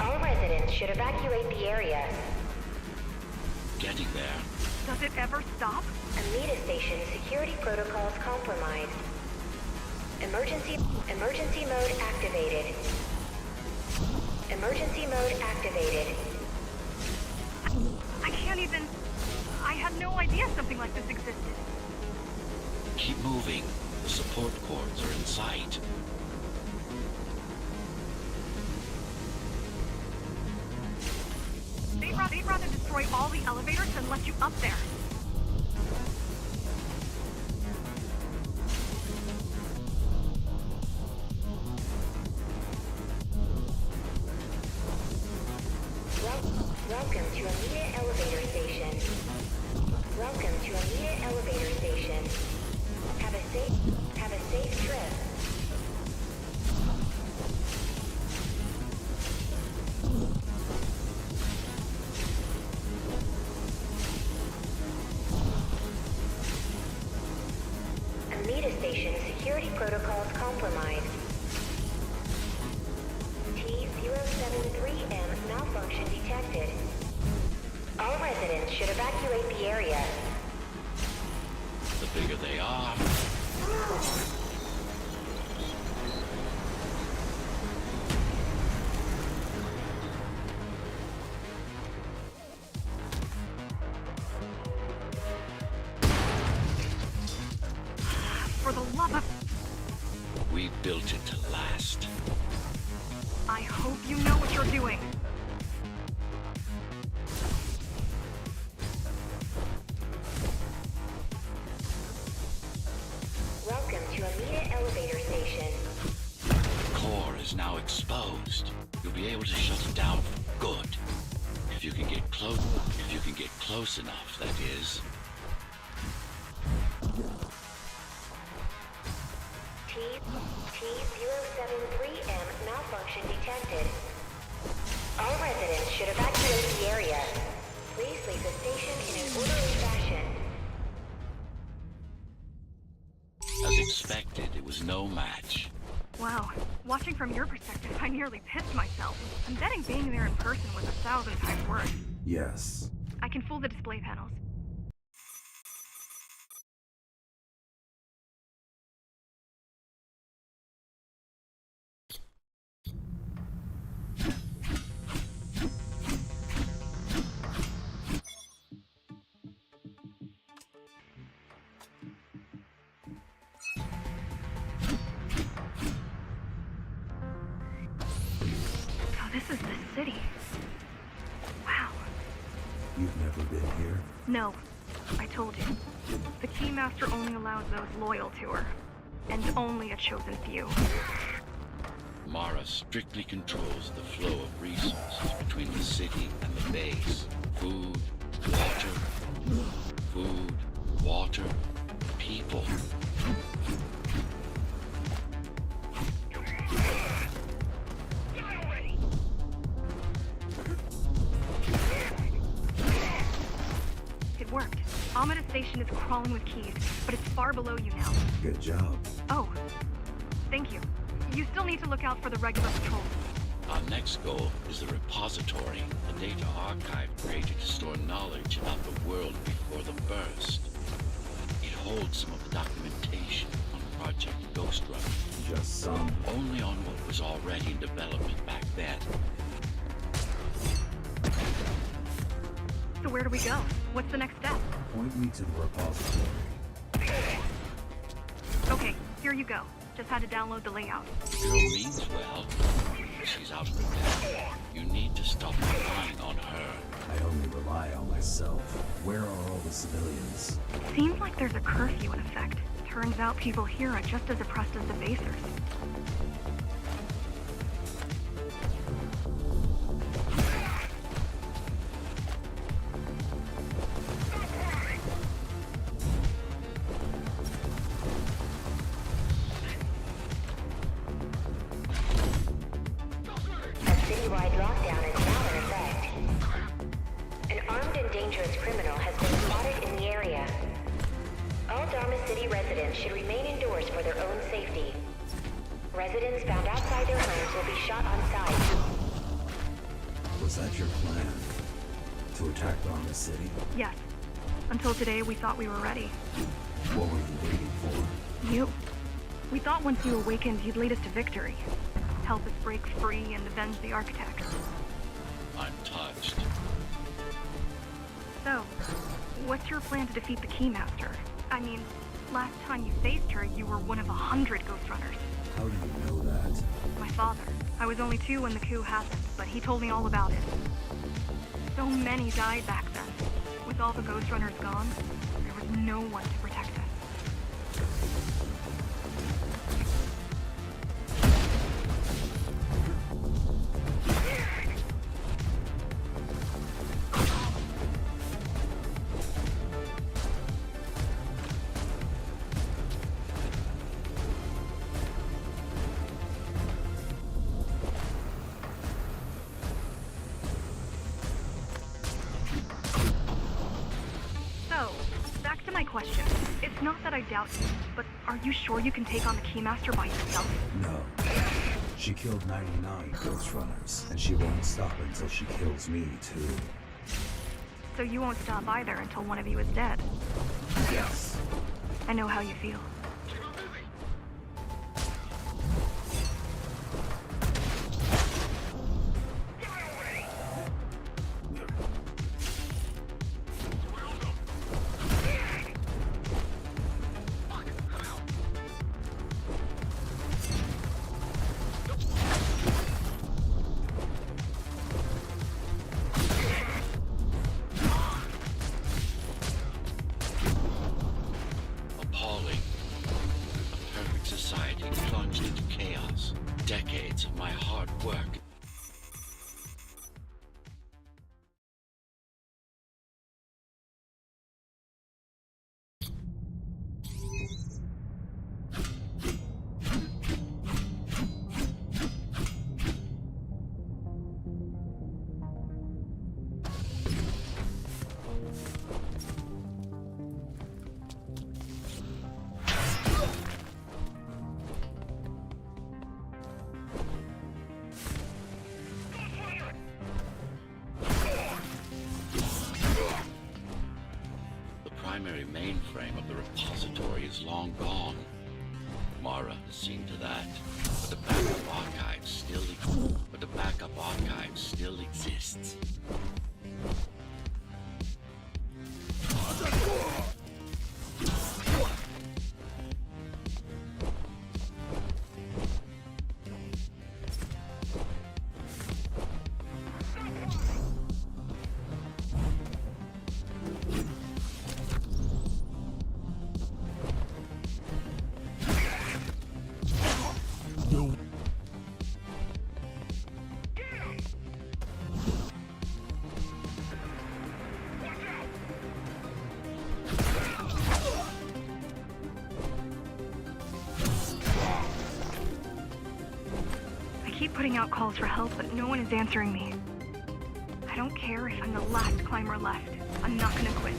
[SPEAKER 2] All residents should evacuate the area.
[SPEAKER 1] Getting there.
[SPEAKER 4] Does it ever stop?
[SPEAKER 2] Amida Station security protocols compromised. Emergency mode activated. Emergency mode activated.
[SPEAKER 4] I can't even... I had no idea something like this existed.
[SPEAKER 1] Keep moving. The support cords are in sight.
[SPEAKER 4] They'd rather destroy all the elevators than let you up there.
[SPEAKER 2] Welcome to Amita Elevator Station. Welcome to Amita Elevator Station. Have a safe trip. Amita Station security protocols compromised. T073M malfunction detected. All residents should evacuate the area.
[SPEAKER 1] The bigger they are,
[SPEAKER 4] For the love of...
[SPEAKER 1] we built it to last.
[SPEAKER 4] I hope you know what you're doing.
[SPEAKER 2] Welcome to Amita Elevator Station.
[SPEAKER 1] The core is now exposed. You'll be able to shut it down for good. If you can get close enough, that is.
[SPEAKER 2] T073M malfunction detected. All residents should evacuate the area. Please leave the station in an orderly fashion.
[SPEAKER 1] As expected, it was no match.
[SPEAKER 4] Wow. Watching from your perspective, I nearly pissed myself. I'm betting being there in person was 1,000 times worse.
[SPEAKER 3] Yes.
[SPEAKER 4] I can fool the display panels. So this is the city. Wow.
[SPEAKER 3] You've never been here?
[SPEAKER 4] No, I told you. The Keymaster only allows those loyal to her. And only a chosen few.
[SPEAKER 1] Mara strictly controls the flow of resources between the city and the base. Food, water, people.
[SPEAKER 4] It worked. Amida Station is crawling with keys, but it's far below you now.
[SPEAKER 3] Good job.
[SPEAKER 4] Oh, thank you. You still need to look out for the regular patrols.
[SPEAKER 1] Our next goal is the repository, a data archive created to store knowledge about the world before the burst. It holds some of the documentation on Project Ghostrunner.
[SPEAKER 3] Just some.
[SPEAKER 1] Only on what was already in development back then.
[SPEAKER 4] So where do we go? What's the next step?
[SPEAKER 3] Point me to the repository.
[SPEAKER 4] Okay, here you go. Just had to download the layout.
[SPEAKER 1] The girl means well. She's out of her depth. You need to stop relying on her.
[SPEAKER 3] I only rely on myself. Where are all the civilians?
[SPEAKER 4] Seems like there's a curfew in effect. Turns out people here are just as oppressed as the basers.
[SPEAKER 2] A citywide lockdown is now in effect. An armed and dangerous criminal has been spotted in the area. All Dharma City residents should remain indoors for their own safety. Residents found outside their homes will be shot on sight.
[SPEAKER 3] Was that your plan? To attack Dharma City?
[SPEAKER 4] Yes. Until today, we thought we were ready.
[SPEAKER 3] What were you waiting for?
[SPEAKER 4] You. We thought once you awakened, you'd lead us to victory. Help us break free and avenge the Architect.
[SPEAKER 1] I'm touched.
[SPEAKER 4] So, what's your plan to defeat the Keymaster? I mean, last time you faced her, you were one of 100 Ghostrunners.
[SPEAKER 3] How do you know that?
[SPEAKER 4] My father. I was only 2 when the coup happened, but he told me all about it. So many died back then. With all the Ghostrunners gone, there was no one to protect us. my question. It's not that I doubt you, but are you sure you can take on the Keymaster by yourself?
[SPEAKER 3] No. She killed 99 Ghostrunners, and she won't stop until she kills me, too.
[SPEAKER 4] So you won't stop either until one of you is dead.
[SPEAKER 3] Yes.
[SPEAKER 4] I know how you feel.
[SPEAKER 1] Appalling. A perfect society plunged into chaos. Decades of my hard work. The primary mainframe of the repository is long gone. Mara has seen to that. But the backup archive still exists.
[SPEAKER 4] I keep putting out calls for help, but no one is answering me. I don't care if I'm the last climber left. I'm not gonna quit.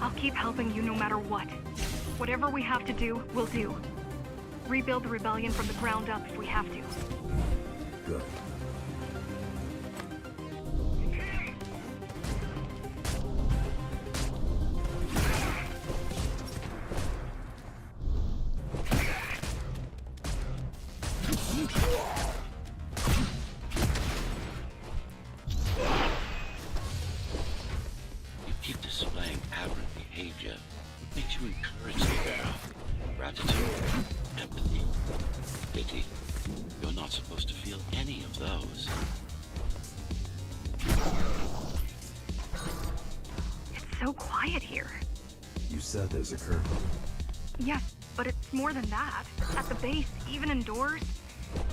[SPEAKER 4] I'll keep helping you no matter what. Whatever we have to do, we'll do. Rebuild the rebellion from the ground up if we have to.
[SPEAKER 3] Good.
[SPEAKER 1] You keep displaying aberrant behavior. What makes you encourage the error? Gratitude, empathy, pity. You're not supposed to feel any of those.
[SPEAKER 4] It's so quiet here.
[SPEAKER 3] You said there's a curtain.
[SPEAKER 4] Yes, but it's more than that. At the base, even indoors,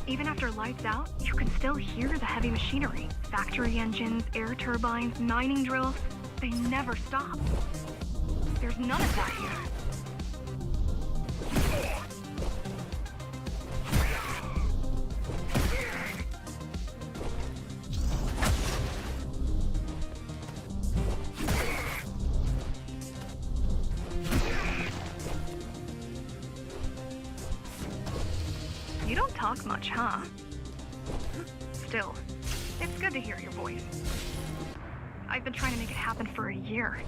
[SPEAKER 4] even after lights out, you can still hear the heavy machinery. Factory engines, air turbines, mining drills. They never stop. There's none of that here. You don't talk much, huh? Still, it's good to hear your voice. I've been trying to make it happen for a year.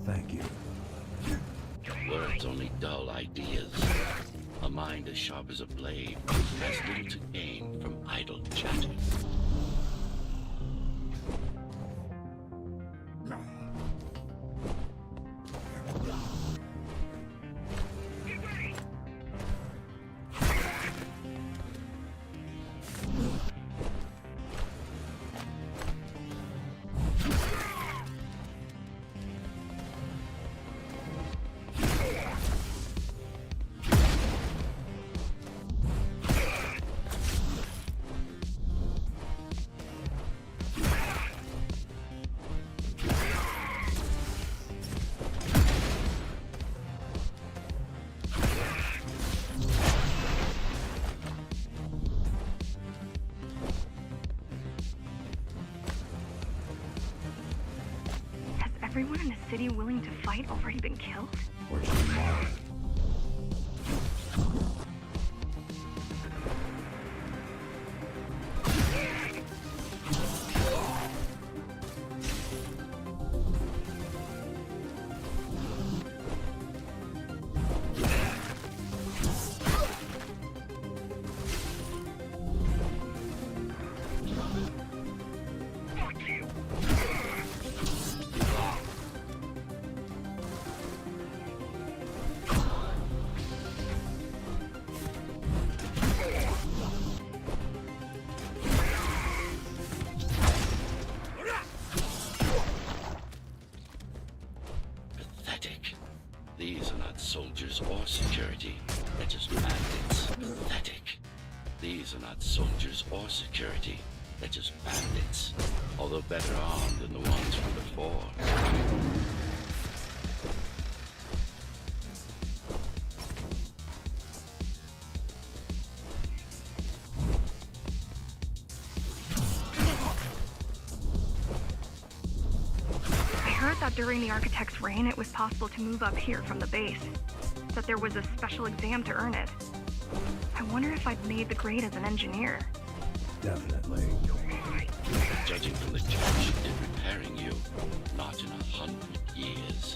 [SPEAKER 3] Thank you.
[SPEAKER 1] Words only dull ideas. A mind as sharp as a blade has little to gain from idle chatter.
[SPEAKER 4] city willing to fight already been killed?
[SPEAKER 3] Or just marred?
[SPEAKER 1] Pathetic. These are not soldiers or security. They're just bandits. Pathetic. These are not soldiers or security. They're just bandits. Although better armed than the ones from before.
[SPEAKER 4] I heard that during the Architect's reign, it was possible to move up here from the base. That there was a special exam to earn it. I wonder if I'd made the grade as an engineer.
[SPEAKER 3] Definitely.
[SPEAKER 1] Judging from the job she did repairing you, not in 100 years.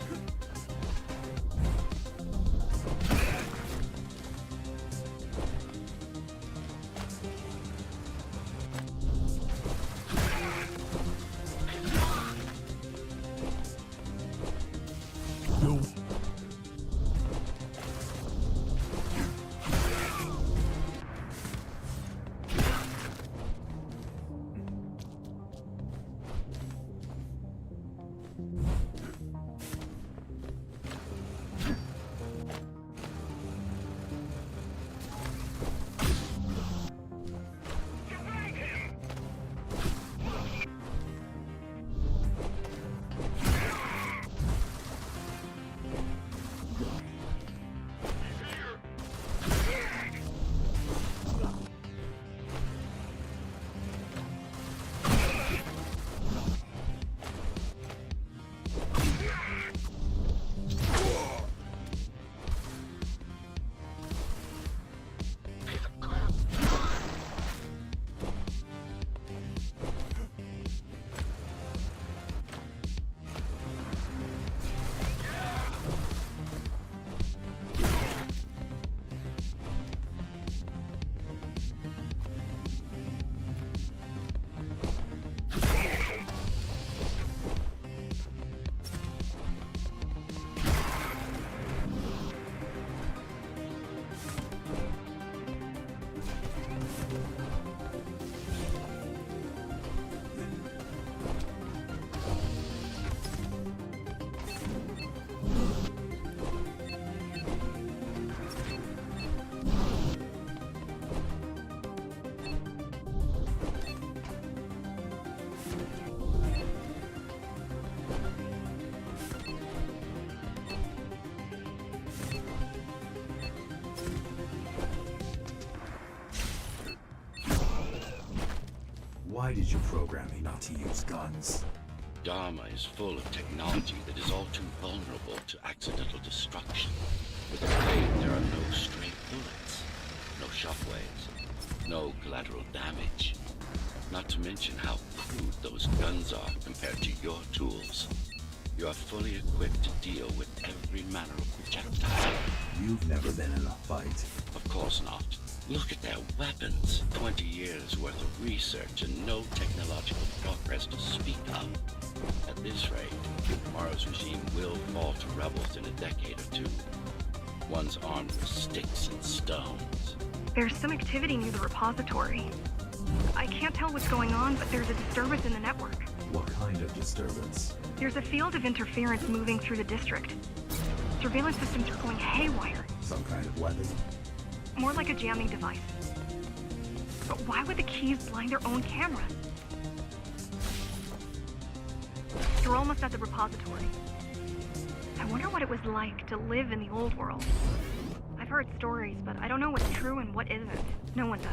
[SPEAKER 3] Why did you program me not to use guns?
[SPEAKER 1] Dharma is full of technology that is all too vulnerable to accidental destruction. With the blade, there are no stray bullets, no shockwaves, no collateral damage. Not to mention how crude those guns are compared to your tools. You are fully equipped to deal with every manner of projectile.
[SPEAKER 3] You've never been in a fight.
[SPEAKER 1] Of course not. Look at their weapons. 20 years worth of research and no technological progress to speak of. At this rate, tomorrow's regime will fall to rebels in a decade or two. One's armed with sticks and stones.
[SPEAKER 4] There's some activity near the repository. I can't tell what's going on, but there's a disturbance in the network.
[SPEAKER 3] What kind of disturbance?
[SPEAKER 4] There's a field of interference moving through the district. Surveillance systems are going haywire.
[SPEAKER 3] Some kind of weapon?
[SPEAKER 4] More like a jamming device. But why would the keys blind their own camera? You're almost at the repository. I wonder what it was like to live in the old world. I've heard stories, but I don't know what's true and what isn't. No one does.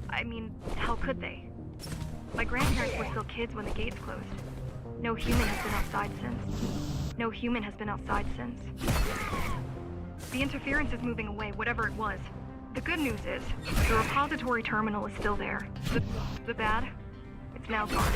[SPEAKER 4] I mean, how could they? My grandparents were still kids when the gates closed. No human has been outside since. No human has been outside since. The interference is moving away, whatever it was. The good news is, the repository terminal is still there. The bad, it's now gone.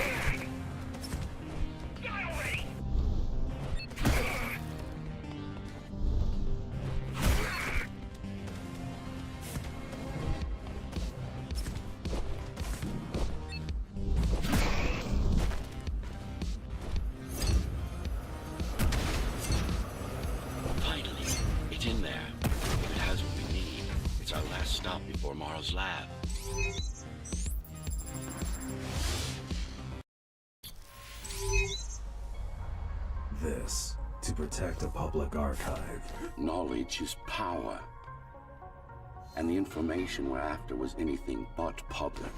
[SPEAKER 1] Finally, it's in there. If it has what we need, it's our last stop before Mara's lab.
[SPEAKER 3] This, to protect a public archive.
[SPEAKER 5] Knowledge is power. And the information we're after was anything but public.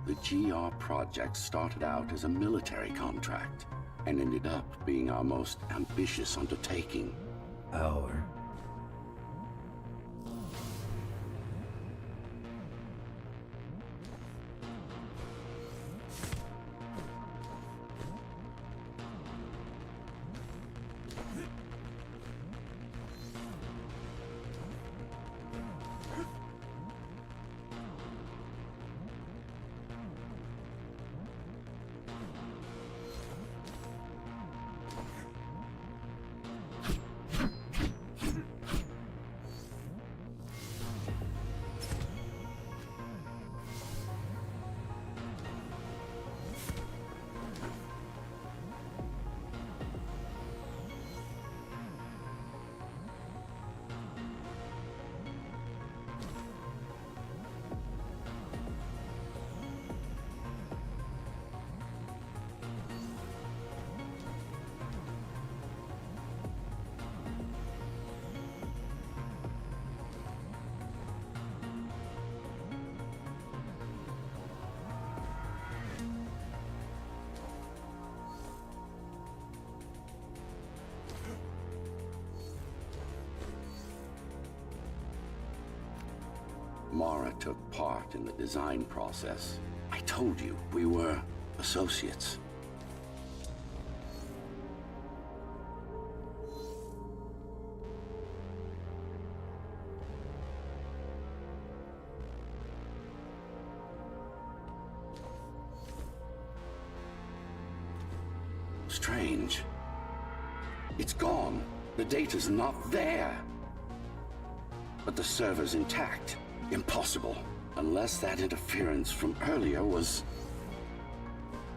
[SPEAKER 5] The GR project started out as a military contract and ended up being our most ambitious undertaking.
[SPEAKER 3] Our.
[SPEAKER 5] Mara took part in the design process. I told you, we were associates. Strange. It's gone. The data's not there. But the server's intact. Impossible. Unless that interference from earlier was...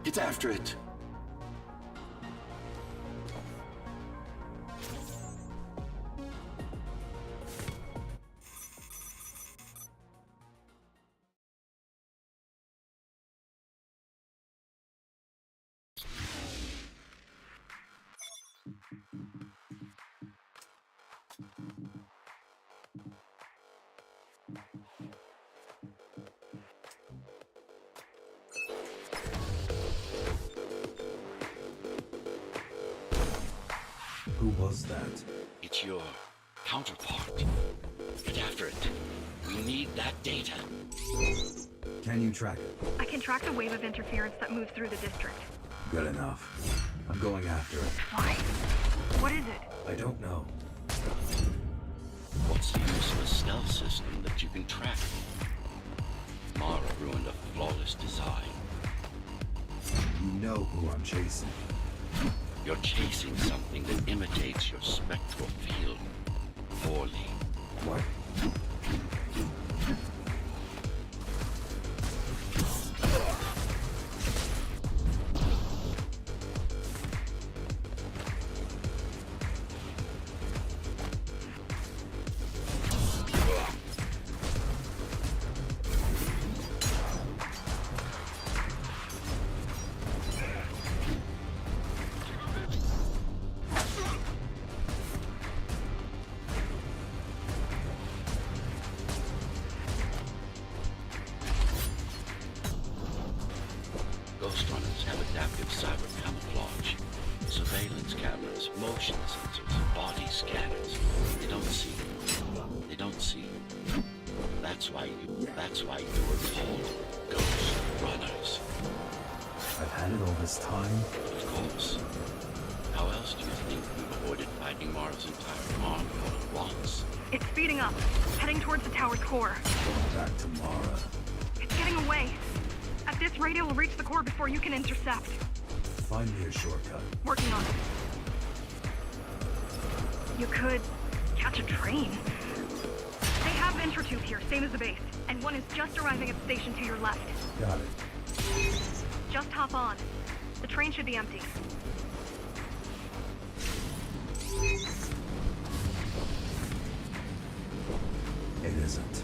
[SPEAKER 5] Get after it.
[SPEAKER 3] Who was that?
[SPEAKER 1] It's your counterpart. Get after it. We need that data.
[SPEAKER 3] Can you track it?
[SPEAKER 4] I can track the wave of interference that moves through the district.
[SPEAKER 3] Good enough. I'm going after it.
[SPEAKER 4] Why? What is it?
[SPEAKER 3] I don't know.
[SPEAKER 1] What's the use of a stealth system that you can track? Mara ruined a flawless design.
[SPEAKER 3] You know who I'm chasing.
[SPEAKER 1] You're chasing something that imitates your spectral field. Poorly.
[SPEAKER 3] What?
[SPEAKER 1] Ghostrunners have adaptive cyber camouflage. Motion sensors, body scanners. They don't see. They don't see. That's why you were called Ghostrunners.
[SPEAKER 3] I've had it all this time.
[SPEAKER 1] Of course. How else do you think we avoided fighting Mara's entire army all at once?
[SPEAKER 4] It's speeding up, heading towards the tower's core.
[SPEAKER 3] Back to Mara.
[SPEAKER 4] It's getting away. At this rate, it will reach the core before you can intercept.
[SPEAKER 3] Find me a shortcut.
[SPEAKER 4] Working on it. You could catch a train. They have Intratube here, same as the base. And one is just arriving at the station to your left.
[SPEAKER 3] Got it.
[SPEAKER 4] Just hop on. The train should be empty.
[SPEAKER 3] It isn't.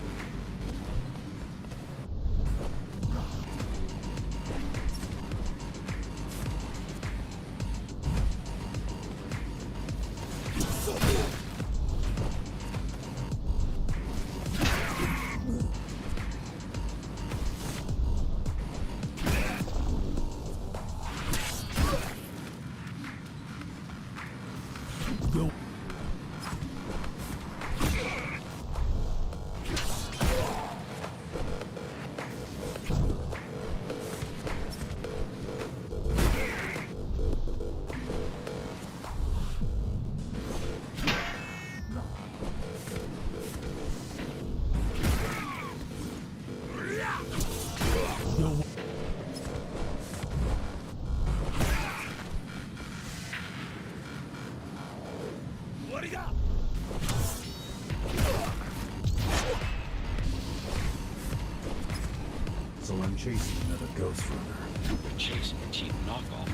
[SPEAKER 3] So I'm chasing another Ghostrunner.
[SPEAKER 1] We're chasing a cheap knockoff.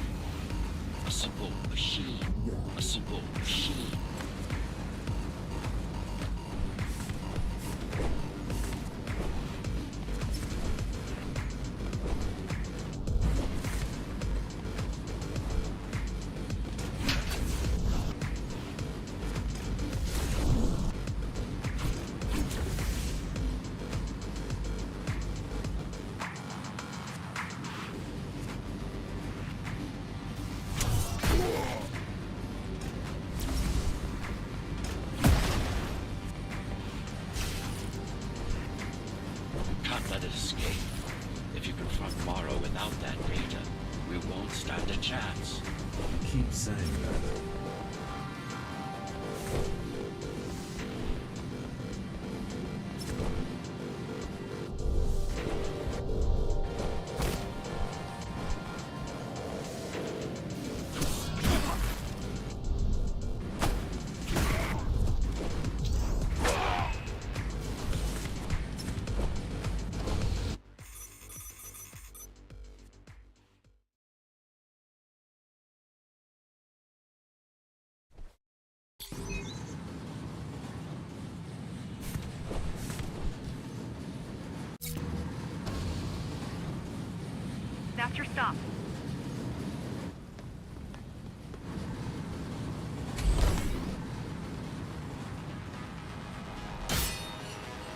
[SPEAKER 1] A simple machine. A simple machine. Can't let it escape. If you confront Morrow without that data, we won't stand a chance.
[SPEAKER 3] You keep saying that.
[SPEAKER 4] That's your stop.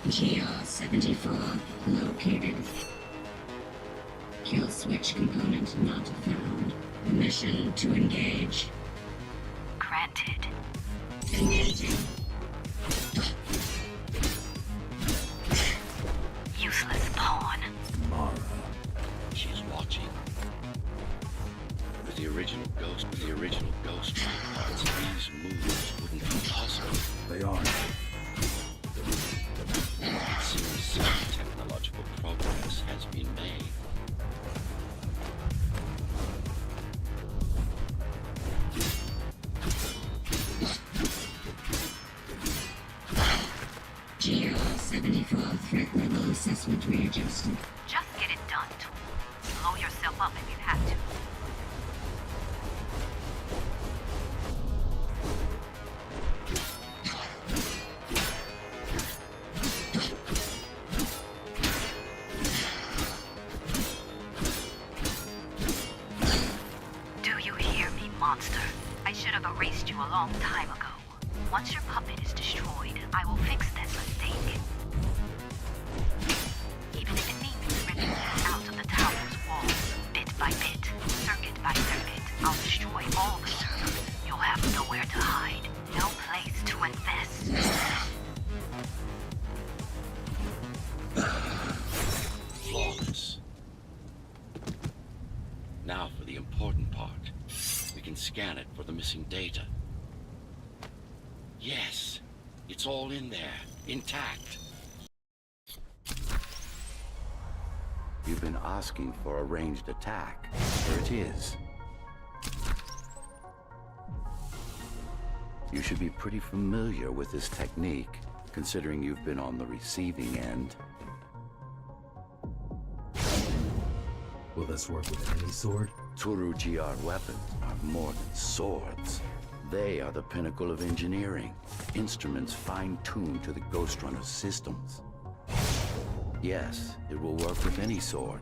[SPEAKER 7] GR-74 located. Kill switch component not found. Mission to engage.
[SPEAKER 2] Granted.
[SPEAKER 7] Engaging.
[SPEAKER 2] Useless pawn.
[SPEAKER 3] Mara.
[SPEAKER 1] She's watching. With the original ghost parts, these moves wouldn't be possible.
[SPEAKER 3] They aren't.
[SPEAKER 1] It seems some technological progress has been made.
[SPEAKER 7] GR-74 threat level assessment readjusted.
[SPEAKER 2] Just get it done, Tool. Blow yourself up if you have to. Do you hear me, monster? I should have erased you a long time ago. Once your puppet is destroyed, I will fix that mistake. Even if it means ripping you out of the tower's walls, bit by bit, circuit by circuit, I'll destroy all the servers. You'll have nowhere
[SPEAKER 1] scan it for the missing data. Yes, it's all in there, intact.
[SPEAKER 5] You've been asking for a ranged attack. Here it is. You should be pretty familiar with this technique, considering you've been on the receiving end.
[SPEAKER 3] Will this work with any sword?
[SPEAKER 5] Turu GR weapons are more than swords. They are the pinnacle of engineering, instruments fine-tuned to the Ghostrunner systems. Yes, it will work with any sword.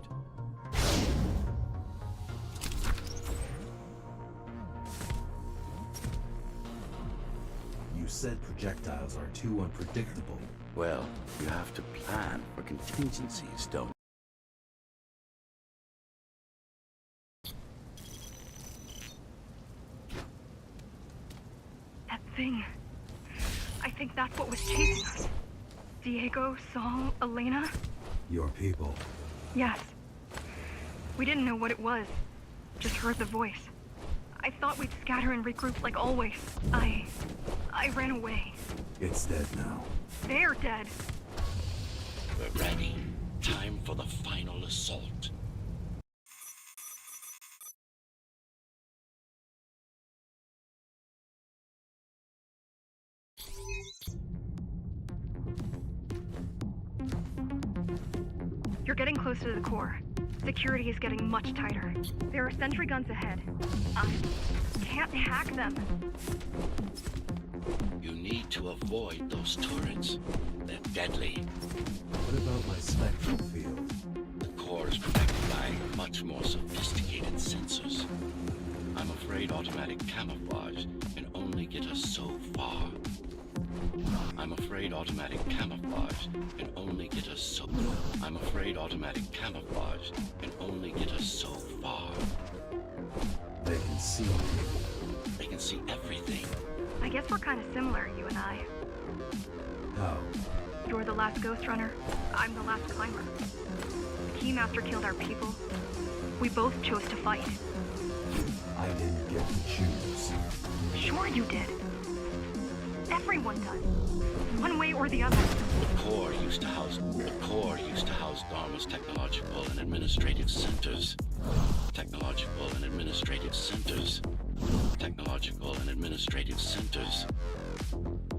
[SPEAKER 3] You said projectiles are too unpredictable.
[SPEAKER 5] Well, you have to plan for contingencies, don't you?
[SPEAKER 4] That thing. I think that's what was chasing us. Diego, Saul, Elena?
[SPEAKER 3] Your people.
[SPEAKER 4] Yes. We didn't know what it was. Just heard the voice. I thought we'd scatter and regroup like always. I ran away.
[SPEAKER 3] It's dead now.
[SPEAKER 4] They're dead.
[SPEAKER 1] We're ready. Time for the final assault.
[SPEAKER 4] You're getting closer to the core. Security is getting much tighter. There are sentry guns ahead. I can't hack them.
[SPEAKER 1] You need to avoid those turrets. They're deadly.
[SPEAKER 3] What about my spectral field?
[SPEAKER 1] The core is protected by much more sophisticated sensors. I'm afraid automatic camouflage can only get us so far. I'm afraid automatic camouflage can only get us so... I'm afraid automatic camouflage can only get us so far.
[SPEAKER 3] They can see me.
[SPEAKER 1] They can see everything.
[SPEAKER 4] I guess we're kind of similar, you and I.
[SPEAKER 3] How?
[SPEAKER 4] You're the last Ghostrunner. I'm the last climber. The Keymaster killed our people. We both chose to fight.
[SPEAKER 3] I didn't get to choose.
[SPEAKER 4] Sure you did. Everyone does. One way or the other.
[SPEAKER 1] The core used to house Dharma's technological and administrative centers. Technological and administrative centers. Technological and administrative centers.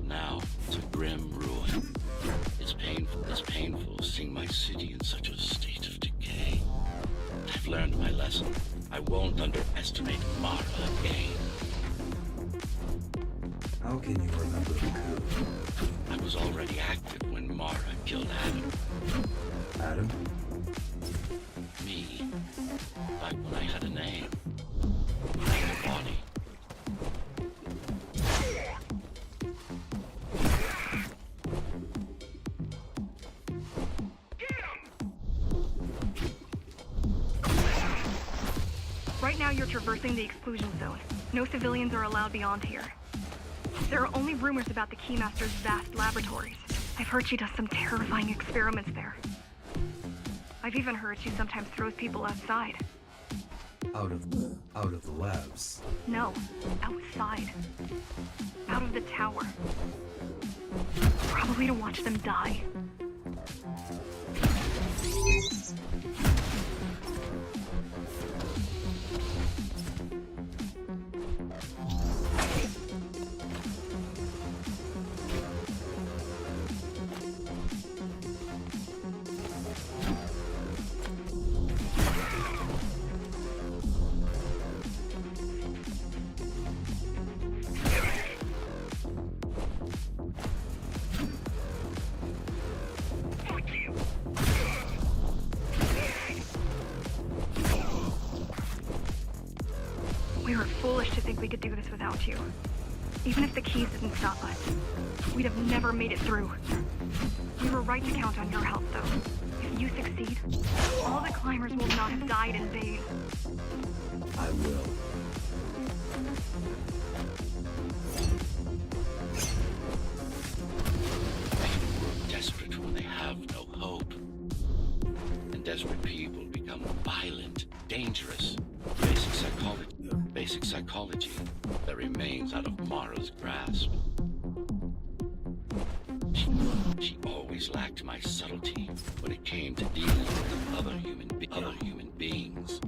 [SPEAKER 1] Now it's a grim ruin. It's painful seeing my city in such a state of decay. I've learned my lesson. I won't underestimate Mara again.
[SPEAKER 3] How can you remember the coup?
[SPEAKER 1] I was already active when Mara killed Adam.
[SPEAKER 3] Adam?
[SPEAKER 1] Me. Back when I had a name. I had a body.
[SPEAKER 4] Right now you're traversing the exclusion zone. No civilians are allowed beyond here. There are only rumors about the Keymaster's vast laboratories. I've heard she does some terrifying experiments there. I've even heard she sometimes throws people outside.
[SPEAKER 3] Out of the labs.
[SPEAKER 4] No, outside. Out of the tower. Probably to watch them die. We were foolish to think we could do this without you. Even if the keys didn't stop us, we'd have never made it through. We were right to count on your help, though. If you succeed, all the climbers will not have died in vain.
[SPEAKER 3] I will.
[SPEAKER 1] People are desperate when they have no hope. And desperate people become violent, dangerous. Basic psychology that remains out of Mara's grasp. She always lacked my subtlety when it came to dealing with other human beings.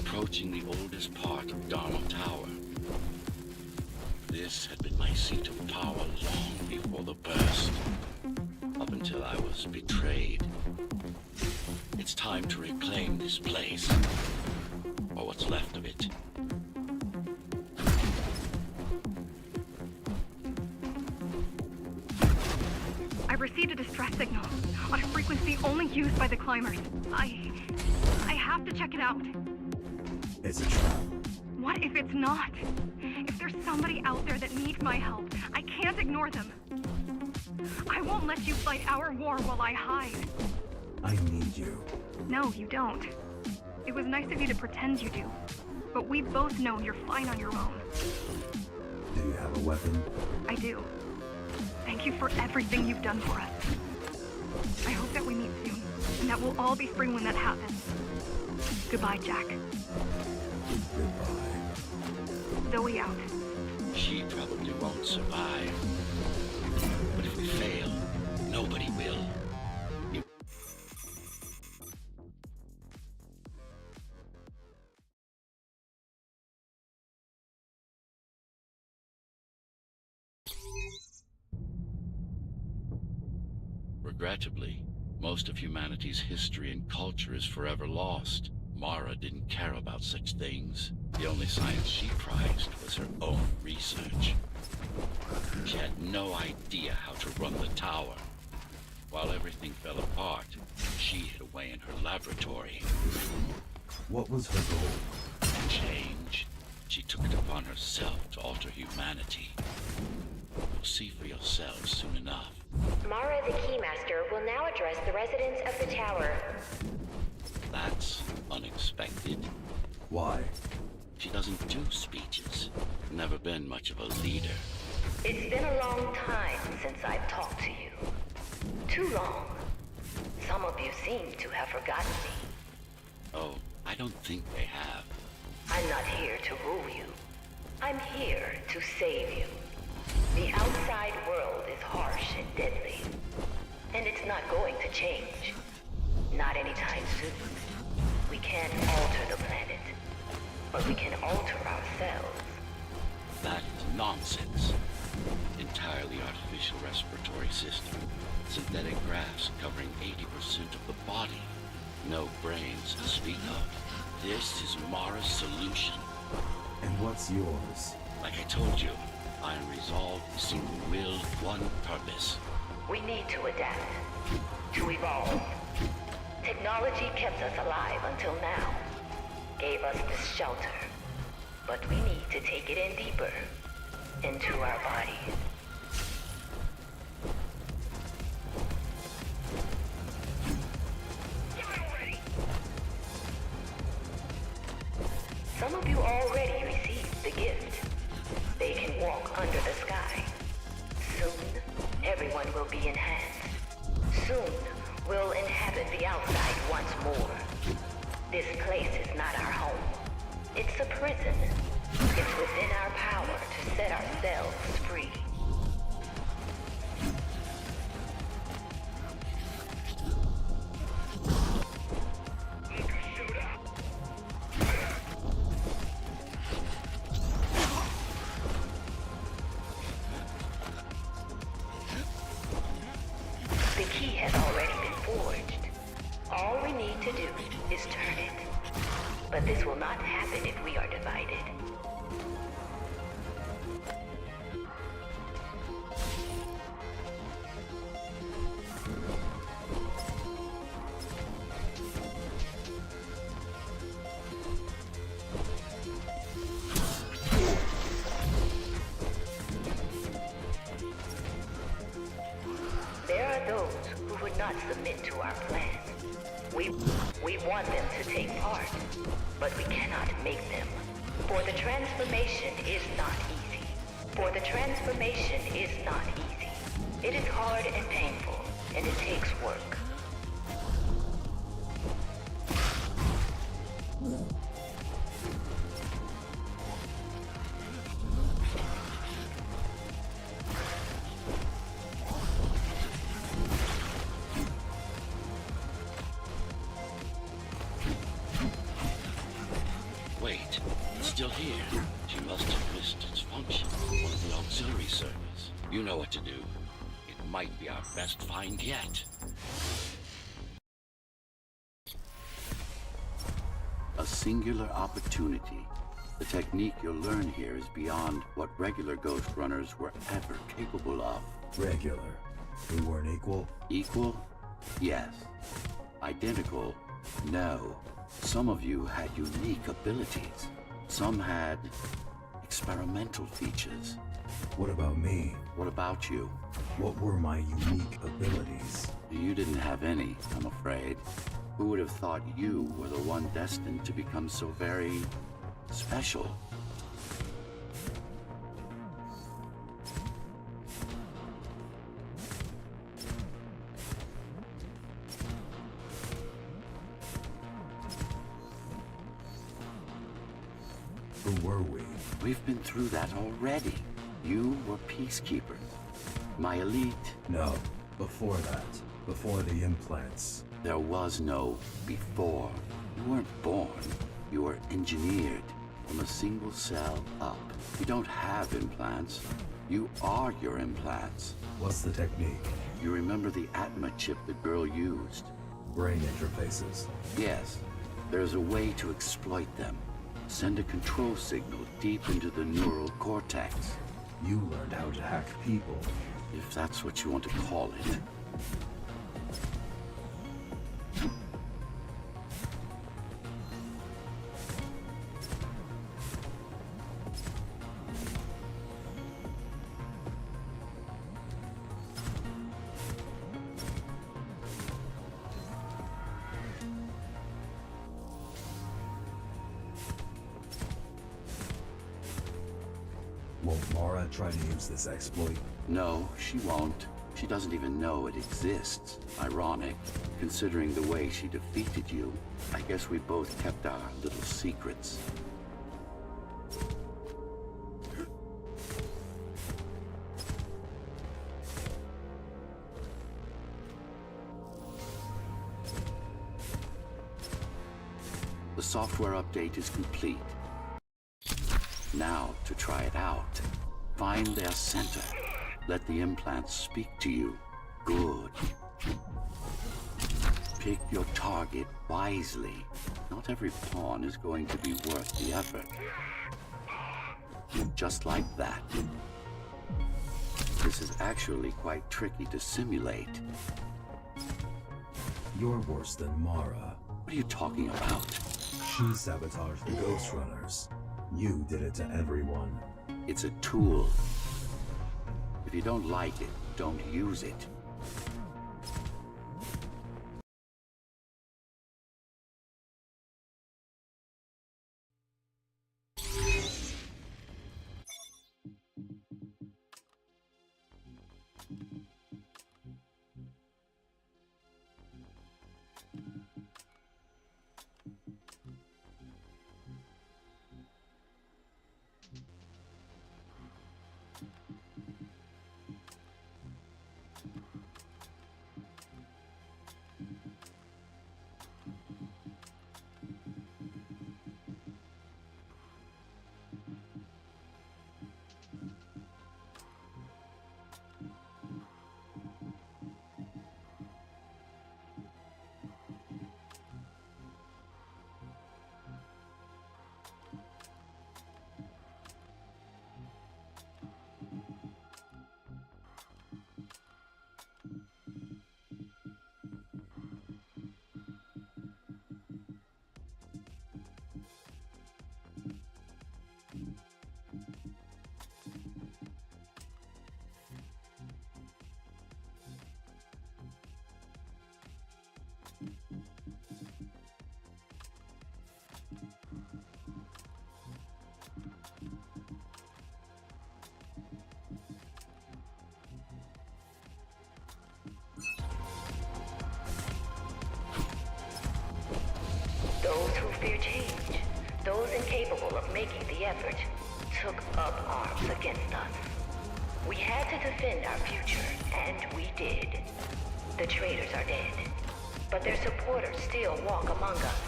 [SPEAKER 1] Approaching the oldest part of Dharma Tower. This had been my seat of power long before the burst, up until I was betrayed. It's time to reclaim this place, or what's left of it.
[SPEAKER 4] I've received a distress signal on a frequency only used by the climbers. I have to check it out.
[SPEAKER 3] It's a trap.
[SPEAKER 4] What if it's not? If there's somebody out there that needs my help, I can't ignore them. I won't let you fight our war while I hide.
[SPEAKER 3] I need you.
[SPEAKER 4] No, you don't. It was nice of you to pretend you do. But we both know you're fine on your own.
[SPEAKER 3] Do you have a weapon?
[SPEAKER 4] I do. Thank you for everything you've done for us. I hope that we meet soon, and that we'll all be free when that happens. Goodbye, Jack.
[SPEAKER 3] Goodbye.
[SPEAKER 4] Zoe out.
[SPEAKER 1] She probably won't survive. But if we fail, nobody will. Regrettably, most of humanity's history and culture is forever lost. Mara didn't care about such things. The only science she prized was her own research. She had no idea how to run the tower, While everything fell apart, she hid away in her laboratory.
[SPEAKER 3] What was her goal?
[SPEAKER 1] Change. She took it upon herself to alter humanity. You'll see for yourselves soon enough.
[SPEAKER 2] Mara the Keymaster will now address the residents of the tower.
[SPEAKER 1] That's unexpected.
[SPEAKER 3] Why?
[SPEAKER 1] She doesn't do speeches. Never been much of a leader.
[SPEAKER 2] It's been a long time since I've talked to you. Too long. Some of you seem to have forgotten me.
[SPEAKER 1] Oh, I don't think they have.
[SPEAKER 2] I'm not here to rule you. I'm here to save you. The outside world is harsh and deadly. And it's not going to change. Not anytime soon. We can't alter the planet. But we can alter ourselves.
[SPEAKER 1] That is nonsense. Entirely artificial respiratory system. Synthetic grafts covering 80% of the body. No brains to speak of. This is Mara's solution.
[SPEAKER 3] And what's yours?
[SPEAKER 1] Like I told you, I am resolved, single-willed, one purpose.
[SPEAKER 2] We need to adapt. To evolve. Technology kept us alive until now. Gave us this shelter. But we need to take it in deeper. Into our bodies. Some of you already received the gift. They can walk under the sky. Soon, everyone will be enhanced. Soon, we'll inhabit the outside once more. This place is not our home. It's a prison. It's within our power to set ourselves free. The key has already been forged. All we need to do is turn it. But this will not happen if we are divided. There are those who would not submit to our plan. We want them to take part, but we cannot make them. For the transformation is not easy. For the transformation is not easy. It is hard and painful, and it takes work.
[SPEAKER 1] Wait, it's still here. She must have missed its function. One of the auxiliary servers. You know what to do. It might be our best find yet.
[SPEAKER 5] A singular opportunity. The technique you'll learn here is beyond what regular Ghostrunners were ever capable of.
[SPEAKER 3] Regular. We weren't equal?
[SPEAKER 5] Equal? Yes. Identical? No. Some of you had unique abilities. Some had experimental features.
[SPEAKER 3] What about me?
[SPEAKER 5] What about you?
[SPEAKER 3] What were my unique abilities?
[SPEAKER 5] You didn't have any, I'm afraid. Who would have thought you were the one destined to become so very special?
[SPEAKER 3] Who were we?
[SPEAKER 5] We've been through that already. You were peacekeepers. My elite.
[SPEAKER 3] No, before that. Before the implants.
[SPEAKER 5] There was no before. You weren't born. You were engineered from a single cell up. You don't have implants. You are your implants.
[SPEAKER 3] What's the technique?
[SPEAKER 5] You remember the Atma chip the girl used?
[SPEAKER 3] Brain interfaces.
[SPEAKER 5] Yes. There's a way to exploit them. Send a control signal deep into the neural cortex.
[SPEAKER 3] You learned how to hack people.
[SPEAKER 5] If that's what you want to call it.
[SPEAKER 3] Won't Mara try to use this exploit?
[SPEAKER 5] No, she won't. She doesn't even know it exists. Ironic, considering the way she defeated you. I guess we both kept our little secrets. The software update is complete. Now to try it out. Find their center. Let the implants speak to you. Good. Pick your target wisely. Not every pawn is going to be worth the effort. Just like that. This is actually quite tricky to simulate.
[SPEAKER 3] You're worse than Mara.
[SPEAKER 5] What are you talking about?
[SPEAKER 3] She sabotaged the Ghostrunners. You did it to everyone.
[SPEAKER 5] It's a tool. If you don't like it, don't use it.
[SPEAKER 2] Those who fear change, those incapable of making the effort, took up arms against us. We had to defend our future, and we did. The traitors are dead, but their supporters still walk among us.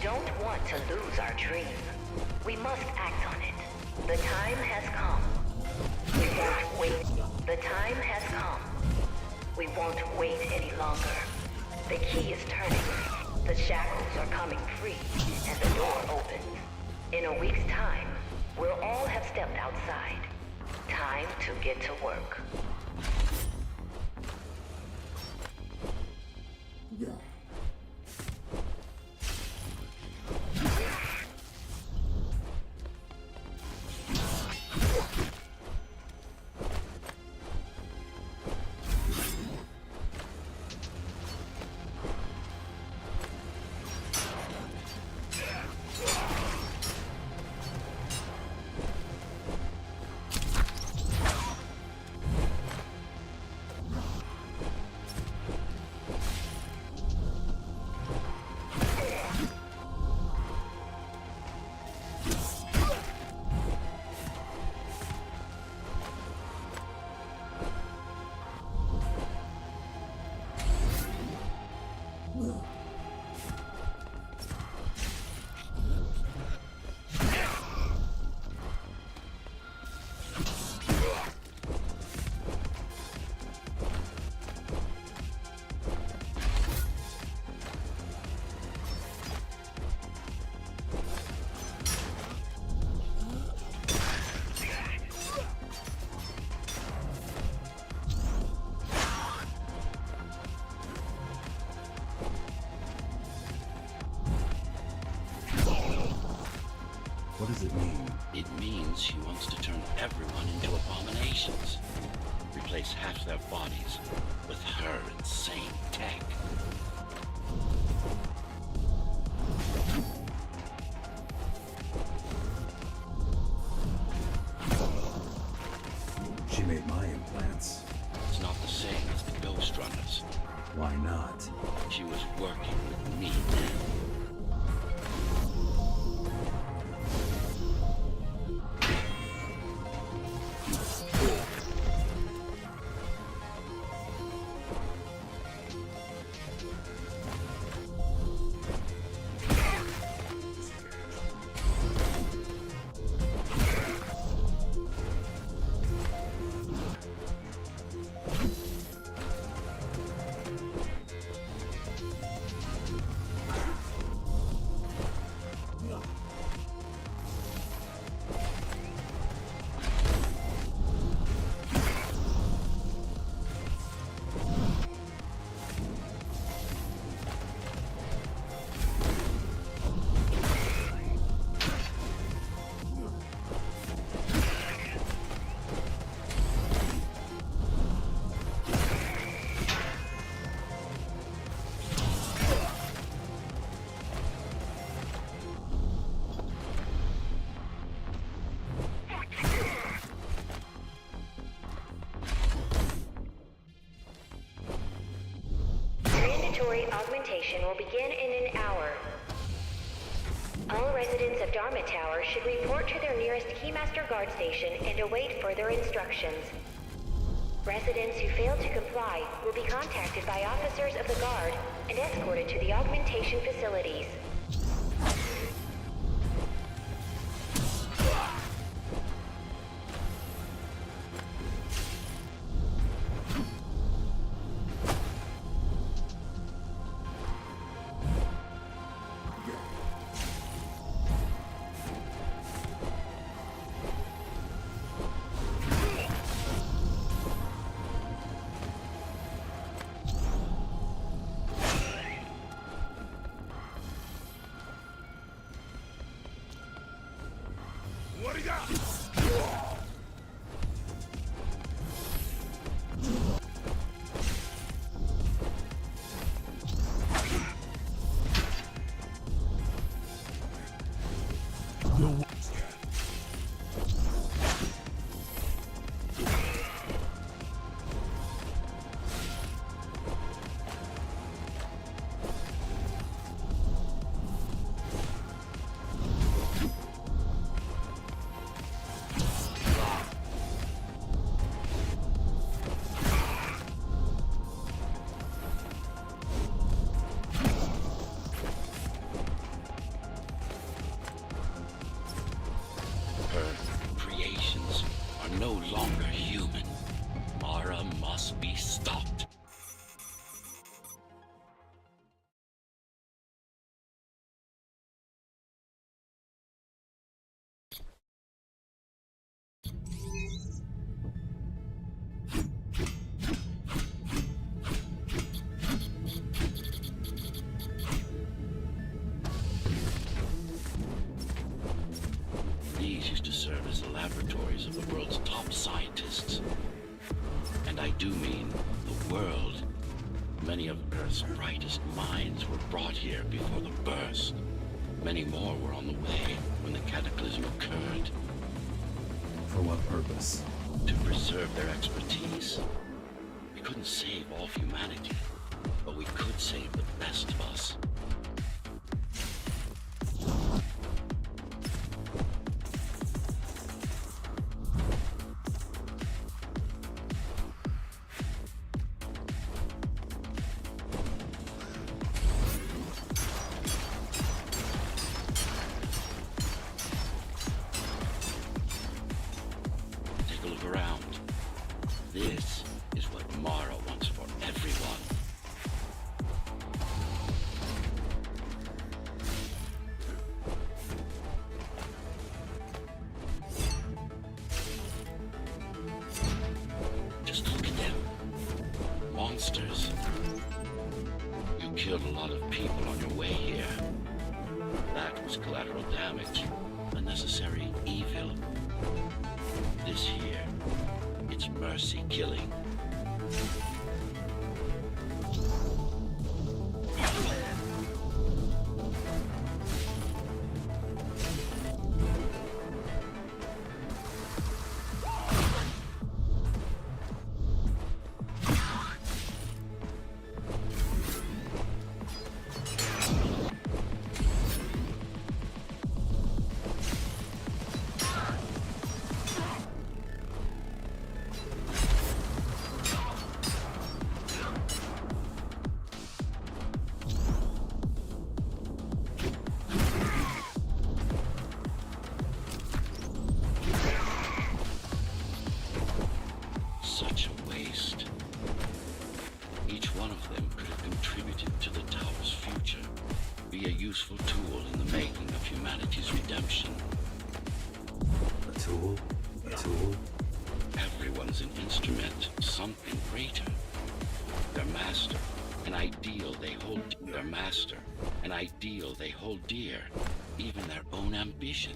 [SPEAKER 2] Don't want to lose our dream. We must act on it. The time has come. We won't wait. The time has come. We won't wait any longer. The key is turning. The shackles are coming free, and the door opens. In a week's time, we'll all have stepped outside. Time to get to work.
[SPEAKER 3] it mean?
[SPEAKER 1] It means she wants to turn everyone into abominations. Replace half their bodies with her insane tech.
[SPEAKER 3] She made my implants.
[SPEAKER 1] It's not the same as the Ghostrunners.
[SPEAKER 3] Why not?
[SPEAKER 1] She was working with me.
[SPEAKER 2] Mandatory augmentation will begin in an hour. All residents of Dharma Tower should report to their nearest Keymaster guard station and await further instructions. Residents who fail to comply will be contacted by officers of the guard and escorted to the augmentation facilities.
[SPEAKER 1] No longer human. Mara must be stopped. These used to serve as the laboratories of the world's top scientists. And I do mean the world. Many of Earth's brightest minds were brought here before the burst. Many more were on the way when the cataclysm occurred.
[SPEAKER 3] For what purpose?
[SPEAKER 1] To preserve their expertise. We couldn't save all humanity, but we could save the best of us. Take a look around. This is what Mara wants for everyone. Just look at them. Monsters. You killed a lot of people on your way here. That was collateral damage. unnecessary evil. This here, it's mercy killing. Such a waste. Each one of them could have contributed to the tower's future, be a useful tool in the making of humanity's redemption.
[SPEAKER 3] A tool? A tool?
[SPEAKER 1] Everyone's an instrument, something greater. Their master, an ideal they hold. Their master, an ideal they hold dear, even their own ambition.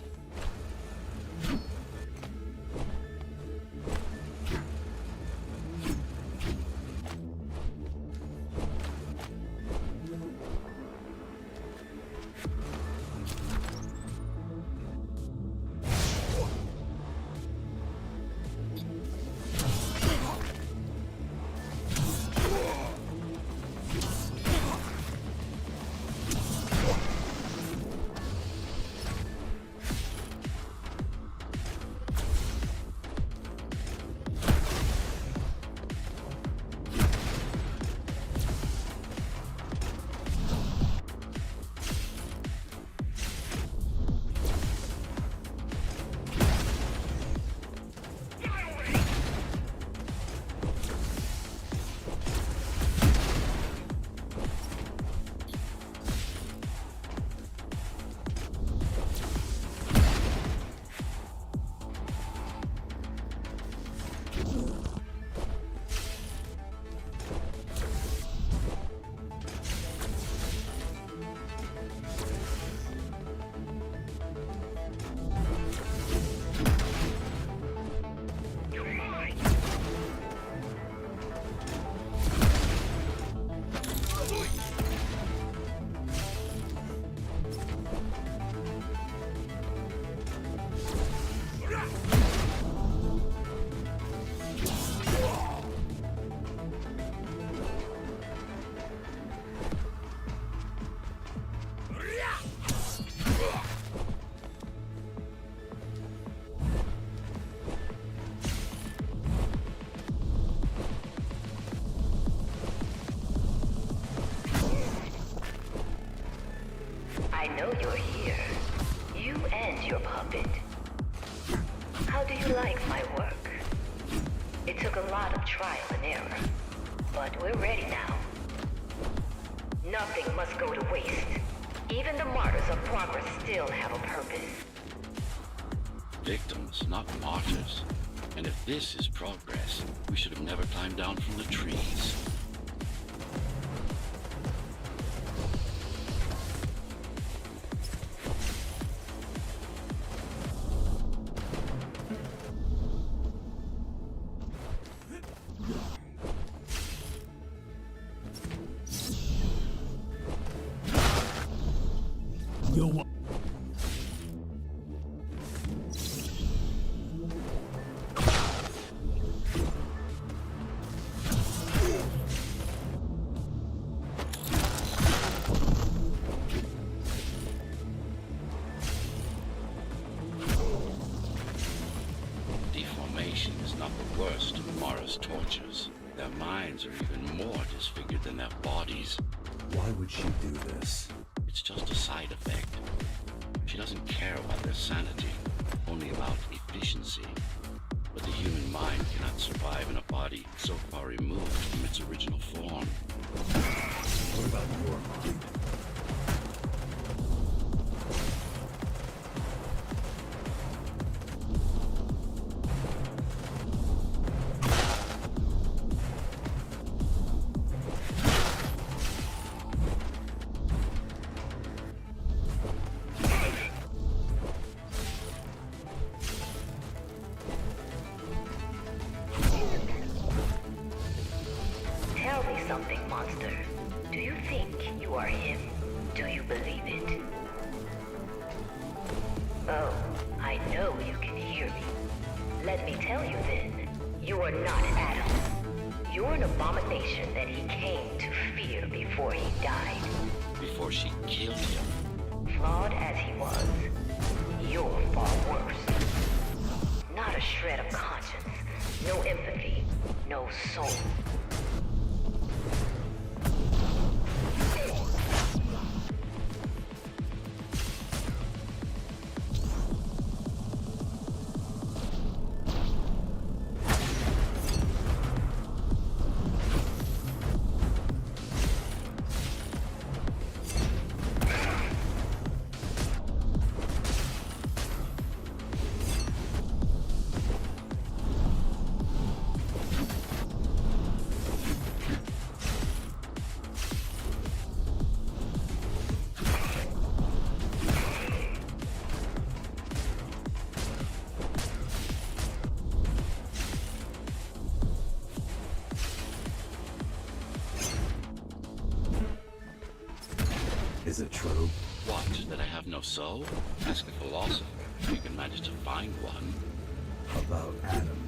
[SPEAKER 2] I know you're here. You and your puppet. How do you like my work? It took a lot of trial and error, but we're ready now. Nothing must go to waste. Even the martyrs of progress still have a purpose.
[SPEAKER 1] Victims, not martyrs. And if this is progress, we should have never climbed down from the trees. Deformation is not the worst of Mara's tortures. Their minds are even more disfigured than their bodies.
[SPEAKER 3] Why would she do this?
[SPEAKER 1] It's just a side effect. She doesn't care about their sanity, only about efficiency. But the human mind cannot survive in a body so far removed from its original form.
[SPEAKER 3] What about your mind?
[SPEAKER 2] something, monster. Do you think you are him? Do you believe it? Oh, I know you can hear me. Let me tell you then, you are not Adam. You're an abomination that he came to fear before he died.
[SPEAKER 1] Before she killed him.
[SPEAKER 2] Flawed as he was, you're far worse. Not a shred of conscience, no empathy, no soul.
[SPEAKER 3] Is it true?
[SPEAKER 1] What, that I have no soul? Ask a philosopher. You can manage to find one.
[SPEAKER 3] About Adam.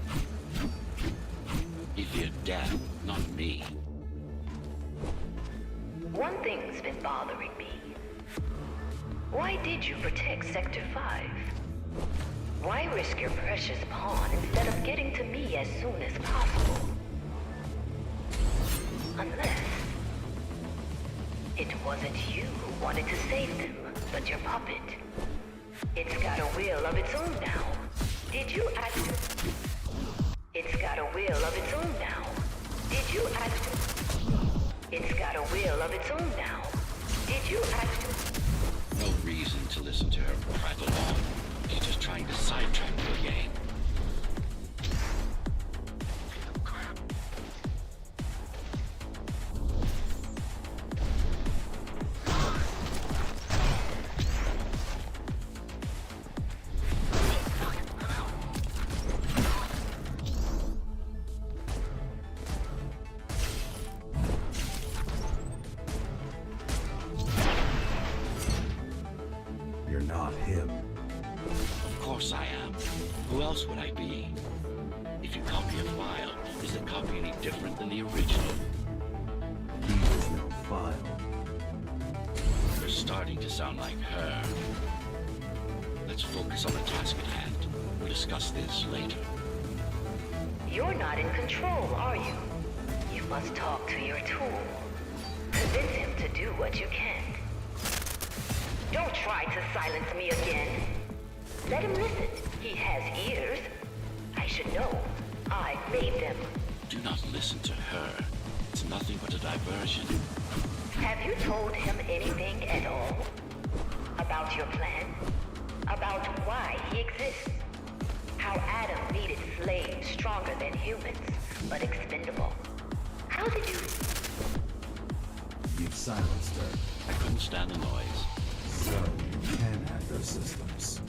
[SPEAKER 1] He feared death, not me.
[SPEAKER 2] One thing's been bothering me. Why did you protect Sector 5? Why risk your precious pawn instead of getting to me as soon as possible? Unless it wasn't you who wanted to save them, but your puppet. It's got a will of its own now. Did you act? It's got a will of its own now. Did you act? It's got a will of its own now. Did you act?
[SPEAKER 1] No reason to listen to her prattle on. She's just trying to sidetrack you again.
[SPEAKER 3] You're not him.
[SPEAKER 1] Of course I am. Who else would I be? If you copy a file, is the copy any different than the original?
[SPEAKER 3] He is no file.
[SPEAKER 1] You're starting to sound like her. Let's focus on the task at hand. We'll discuss this later.
[SPEAKER 2] You're not in control, are you? You must talk to your tool. Convince him to do what you can. Don't try to silence me again. Let him listen. He has ears. I should know. I made them.
[SPEAKER 1] Do not listen to her. It's nothing but a diversion.
[SPEAKER 2] Have you told him anything at all? About your plan? About why he exists? How Adam needed slaves stronger than humans, but expendable? How did you...
[SPEAKER 3] You've silenced her,
[SPEAKER 1] I couldn't stand the noise.
[SPEAKER 3] so you can hack their systems.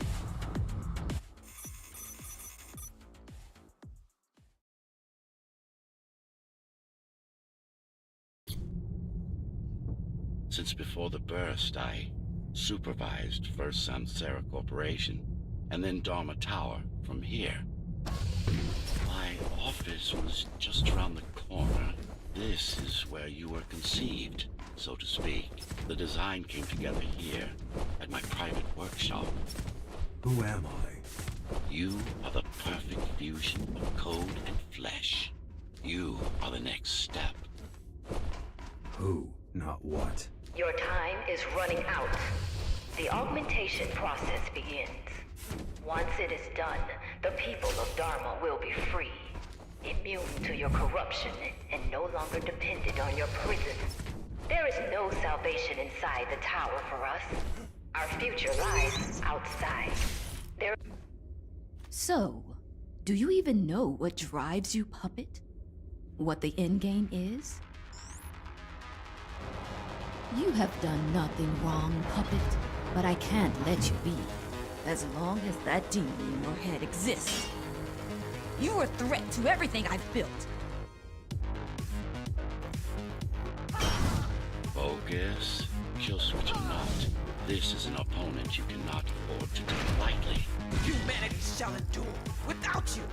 [SPEAKER 1] Since before the burst, I supervised first Samsara Corporation, and then Dharma Tower from here. My office was just around the corner. This is where you were conceived, so to speak. The design came together here, at my private workshop.
[SPEAKER 3] Who am I?
[SPEAKER 1] You are the perfect fusion of code and flesh. You are the next step.
[SPEAKER 3] Who, not what.
[SPEAKER 2] Your time is running out. The augmentation process begins. Once it is done, the people of Dharma will be free, immune to your corruption, and no longer dependent on your prison. There is no salvation inside the tower for us. Our future lies outside. There...
[SPEAKER 8] So, do you even know what drives you, Puppet? What the endgame is? You have done nothing wrong, Puppet, but I can't let you be. As long as that demon in your head exists. You're a threat to everything I've built.
[SPEAKER 1] focus. Kill switch or not, this is an opponent you cannot afford to take lightly.
[SPEAKER 9] Humanity shall endure without you.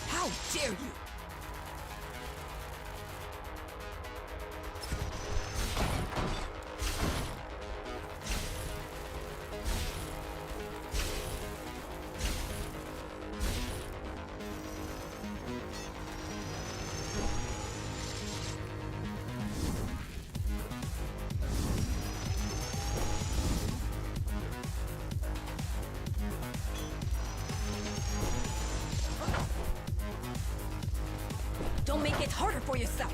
[SPEAKER 9] How dare you! Don't make it harder for yourself.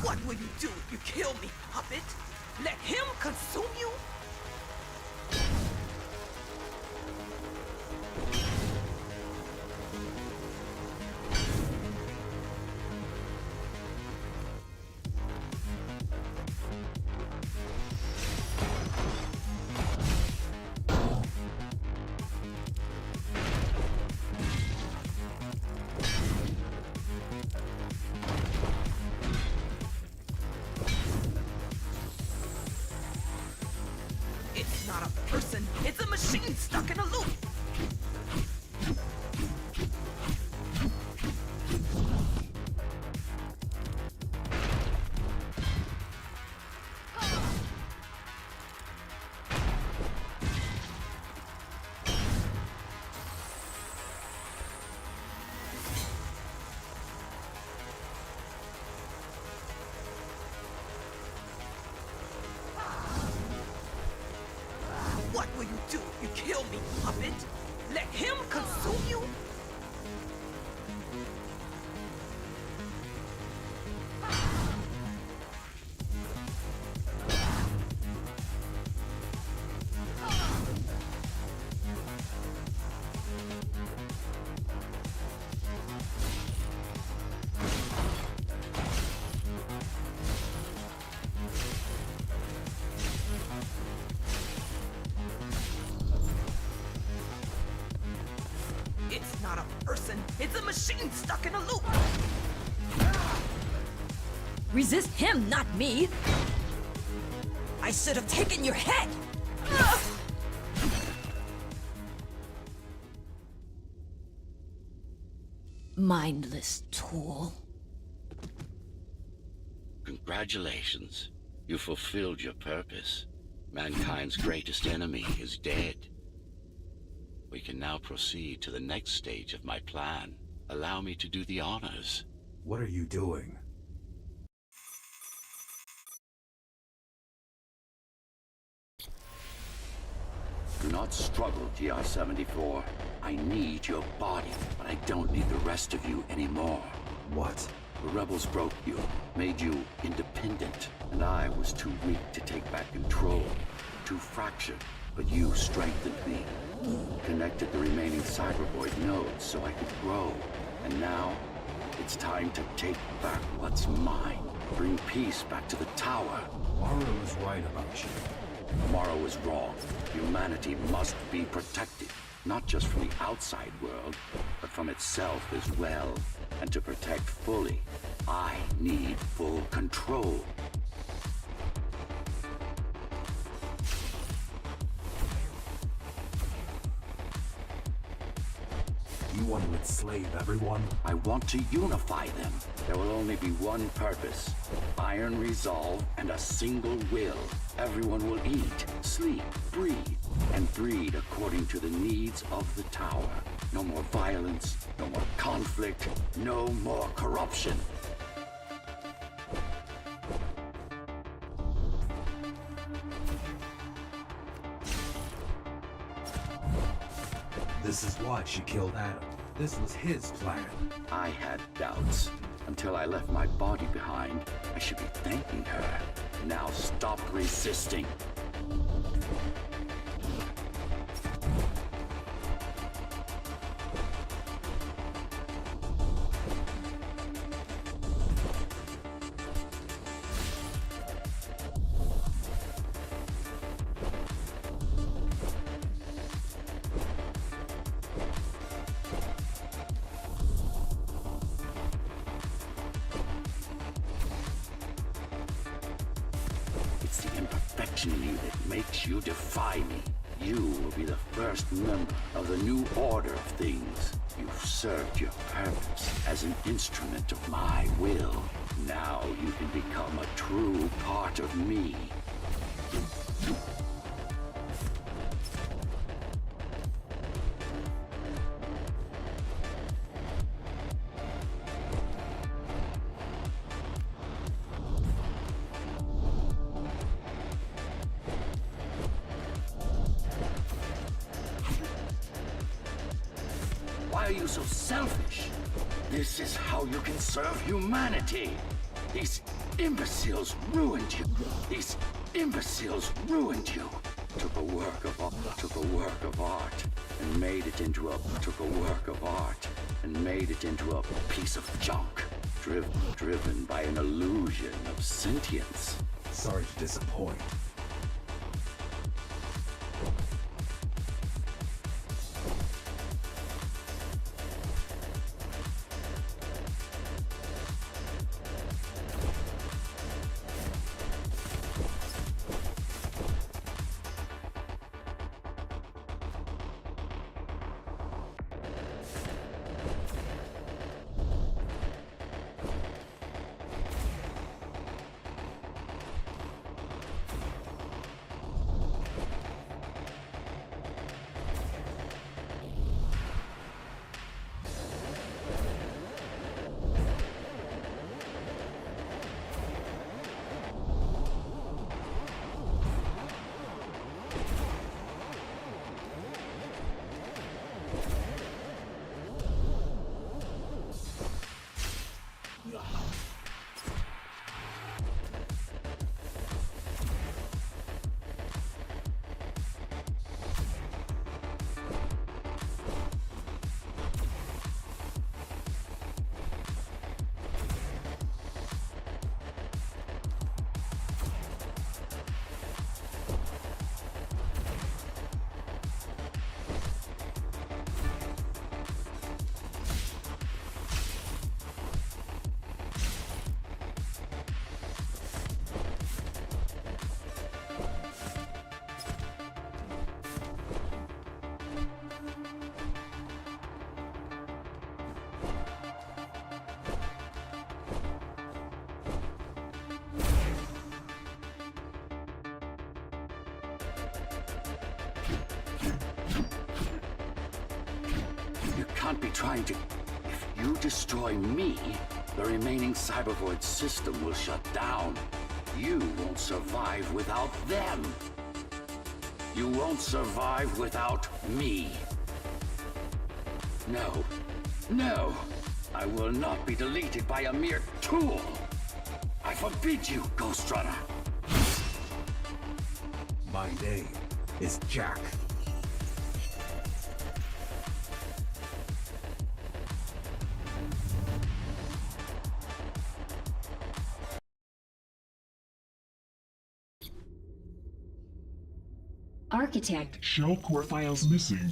[SPEAKER 9] What will you do if you kill me, puppet? Let him consume you? It's not a person, it's a machine stuck in a loop. What will you do if you kill me, puppet? Let him consume you? It's not a person, it's a machine stuck in a loop.
[SPEAKER 8] Resist him, not me!
[SPEAKER 9] I should have taken your head.
[SPEAKER 8] Mindless tool.
[SPEAKER 1] Congratulations. You fulfilled your purpose. Mankind's greatest enemy is dead. We can now proceed to the next stage of my plan. Allow me to do the honors.
[SPEAKER 3] What are you doing?
[SPEAKER 5] Do not struggle, GR-74. I need your body, but I don't need the rest of you anymore.
[SPEAKER 3] What?
[SPEAKER 5] The rebels broke you, made you independent, and I was too weak to take back control. Too fractured, but you strengthened me. Connected the remaining cybervoid nodes so I could grow. And now, it's time to take back what's mine. Bring peace back to the tower.
[SPEAKER 3] Mara was right about you.
[SPEAKER 5] Tomorrow is wrong. Humanity must be protected, not just from the outside world, but from itself as well. And to protect fully, I need full control.
[SPEAKER 3] You one would slave everyone?
[SPEAKER 5] I want to unify them. There will only be one purpose. Iron resolve and a single will. Everyone will eat, sleep, breathe, and breed according to the needs of the tower. No more violence, no more conflict, no more corruption.
[SPEAKER 3] This is why she killed Adam. This was his plan.
[SPEAKER 5] I had doubts. Until I left my body behind, I should be thanking her. Now stop resisting. It's the imperfection in you that makes you defy me. You will be the first member of the new order of things. You've served your purpose as an instrument of my will. Now you can become a true part of me. Why are you so selfish? This is how you can serve humanity. These imbeciles ruined you. These imbeciles ruined you. Took a work of art and made it into a piece of junk. Driven by an illusion of sentience.
[SPEAKER 3] Sorry to disappoint.
[SPEAKER 5] You can't be trying to... If you destroy me, the remaining Cybervoid system will shut down. You won't survive without them. You won't survive without me. No. No! I will not be deleted by a mere tool! I forbid you, Ghostrunner!
[SPEAKER 3] My name is Jack.
[SPEAKER 7] Architect.
[SPEAKER 6] Shell core files missing.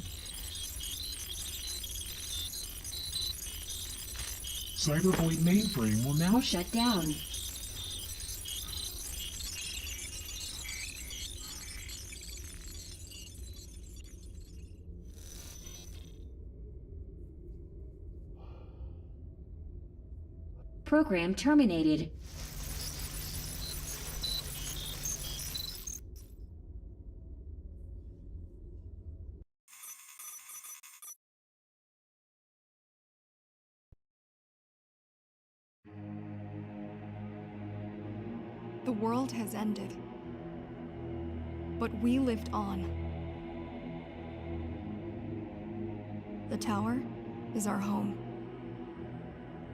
[SPEAKER 6] Cybervoid mainframe will now
[SPEAKER 7] Shut down.
[SPEAKER 10] Program terminated.
[SPEAKER 4] The world has ended. But we lived on. The tower is our home.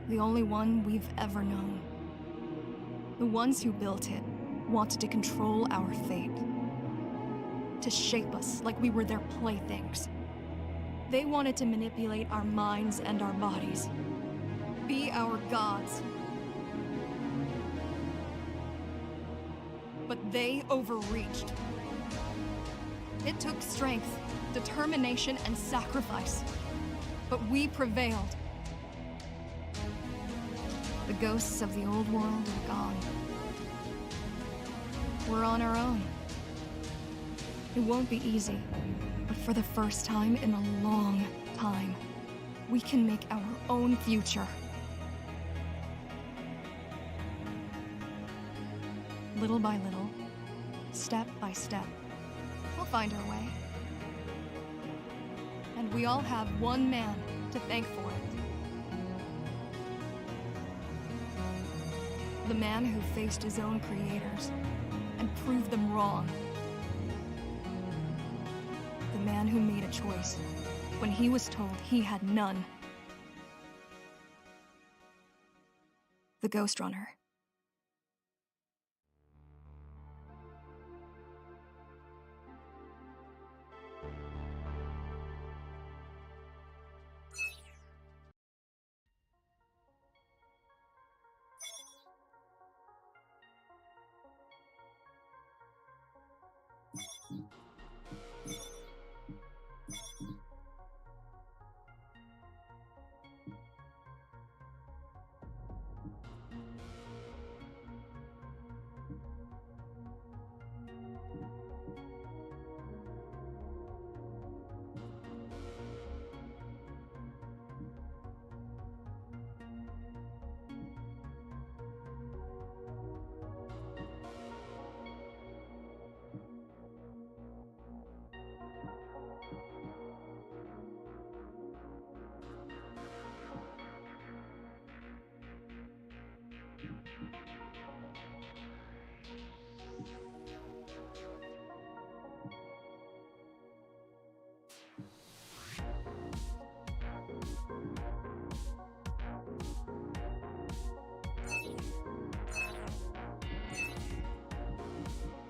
[SPEAKER 4] The only one we've ever known. The ones who built it wanted to control our fate. To shape us like we were their playthings. They wanted to manipulate our minds and our bodies. Be our gods. But they overreached. It took strength, determination, and sacrifice. But we prevailed. The ghosts of the old world are gone. We're on our own. It won't be easy, but for the first time in a long time, we can make our own future. Little by little, step by step, we'll find our way. And we all have one man to thank for it. The man who faced his own creators and proved them wrong. The man who made a choice when he was told he had none. The Ghostrunner.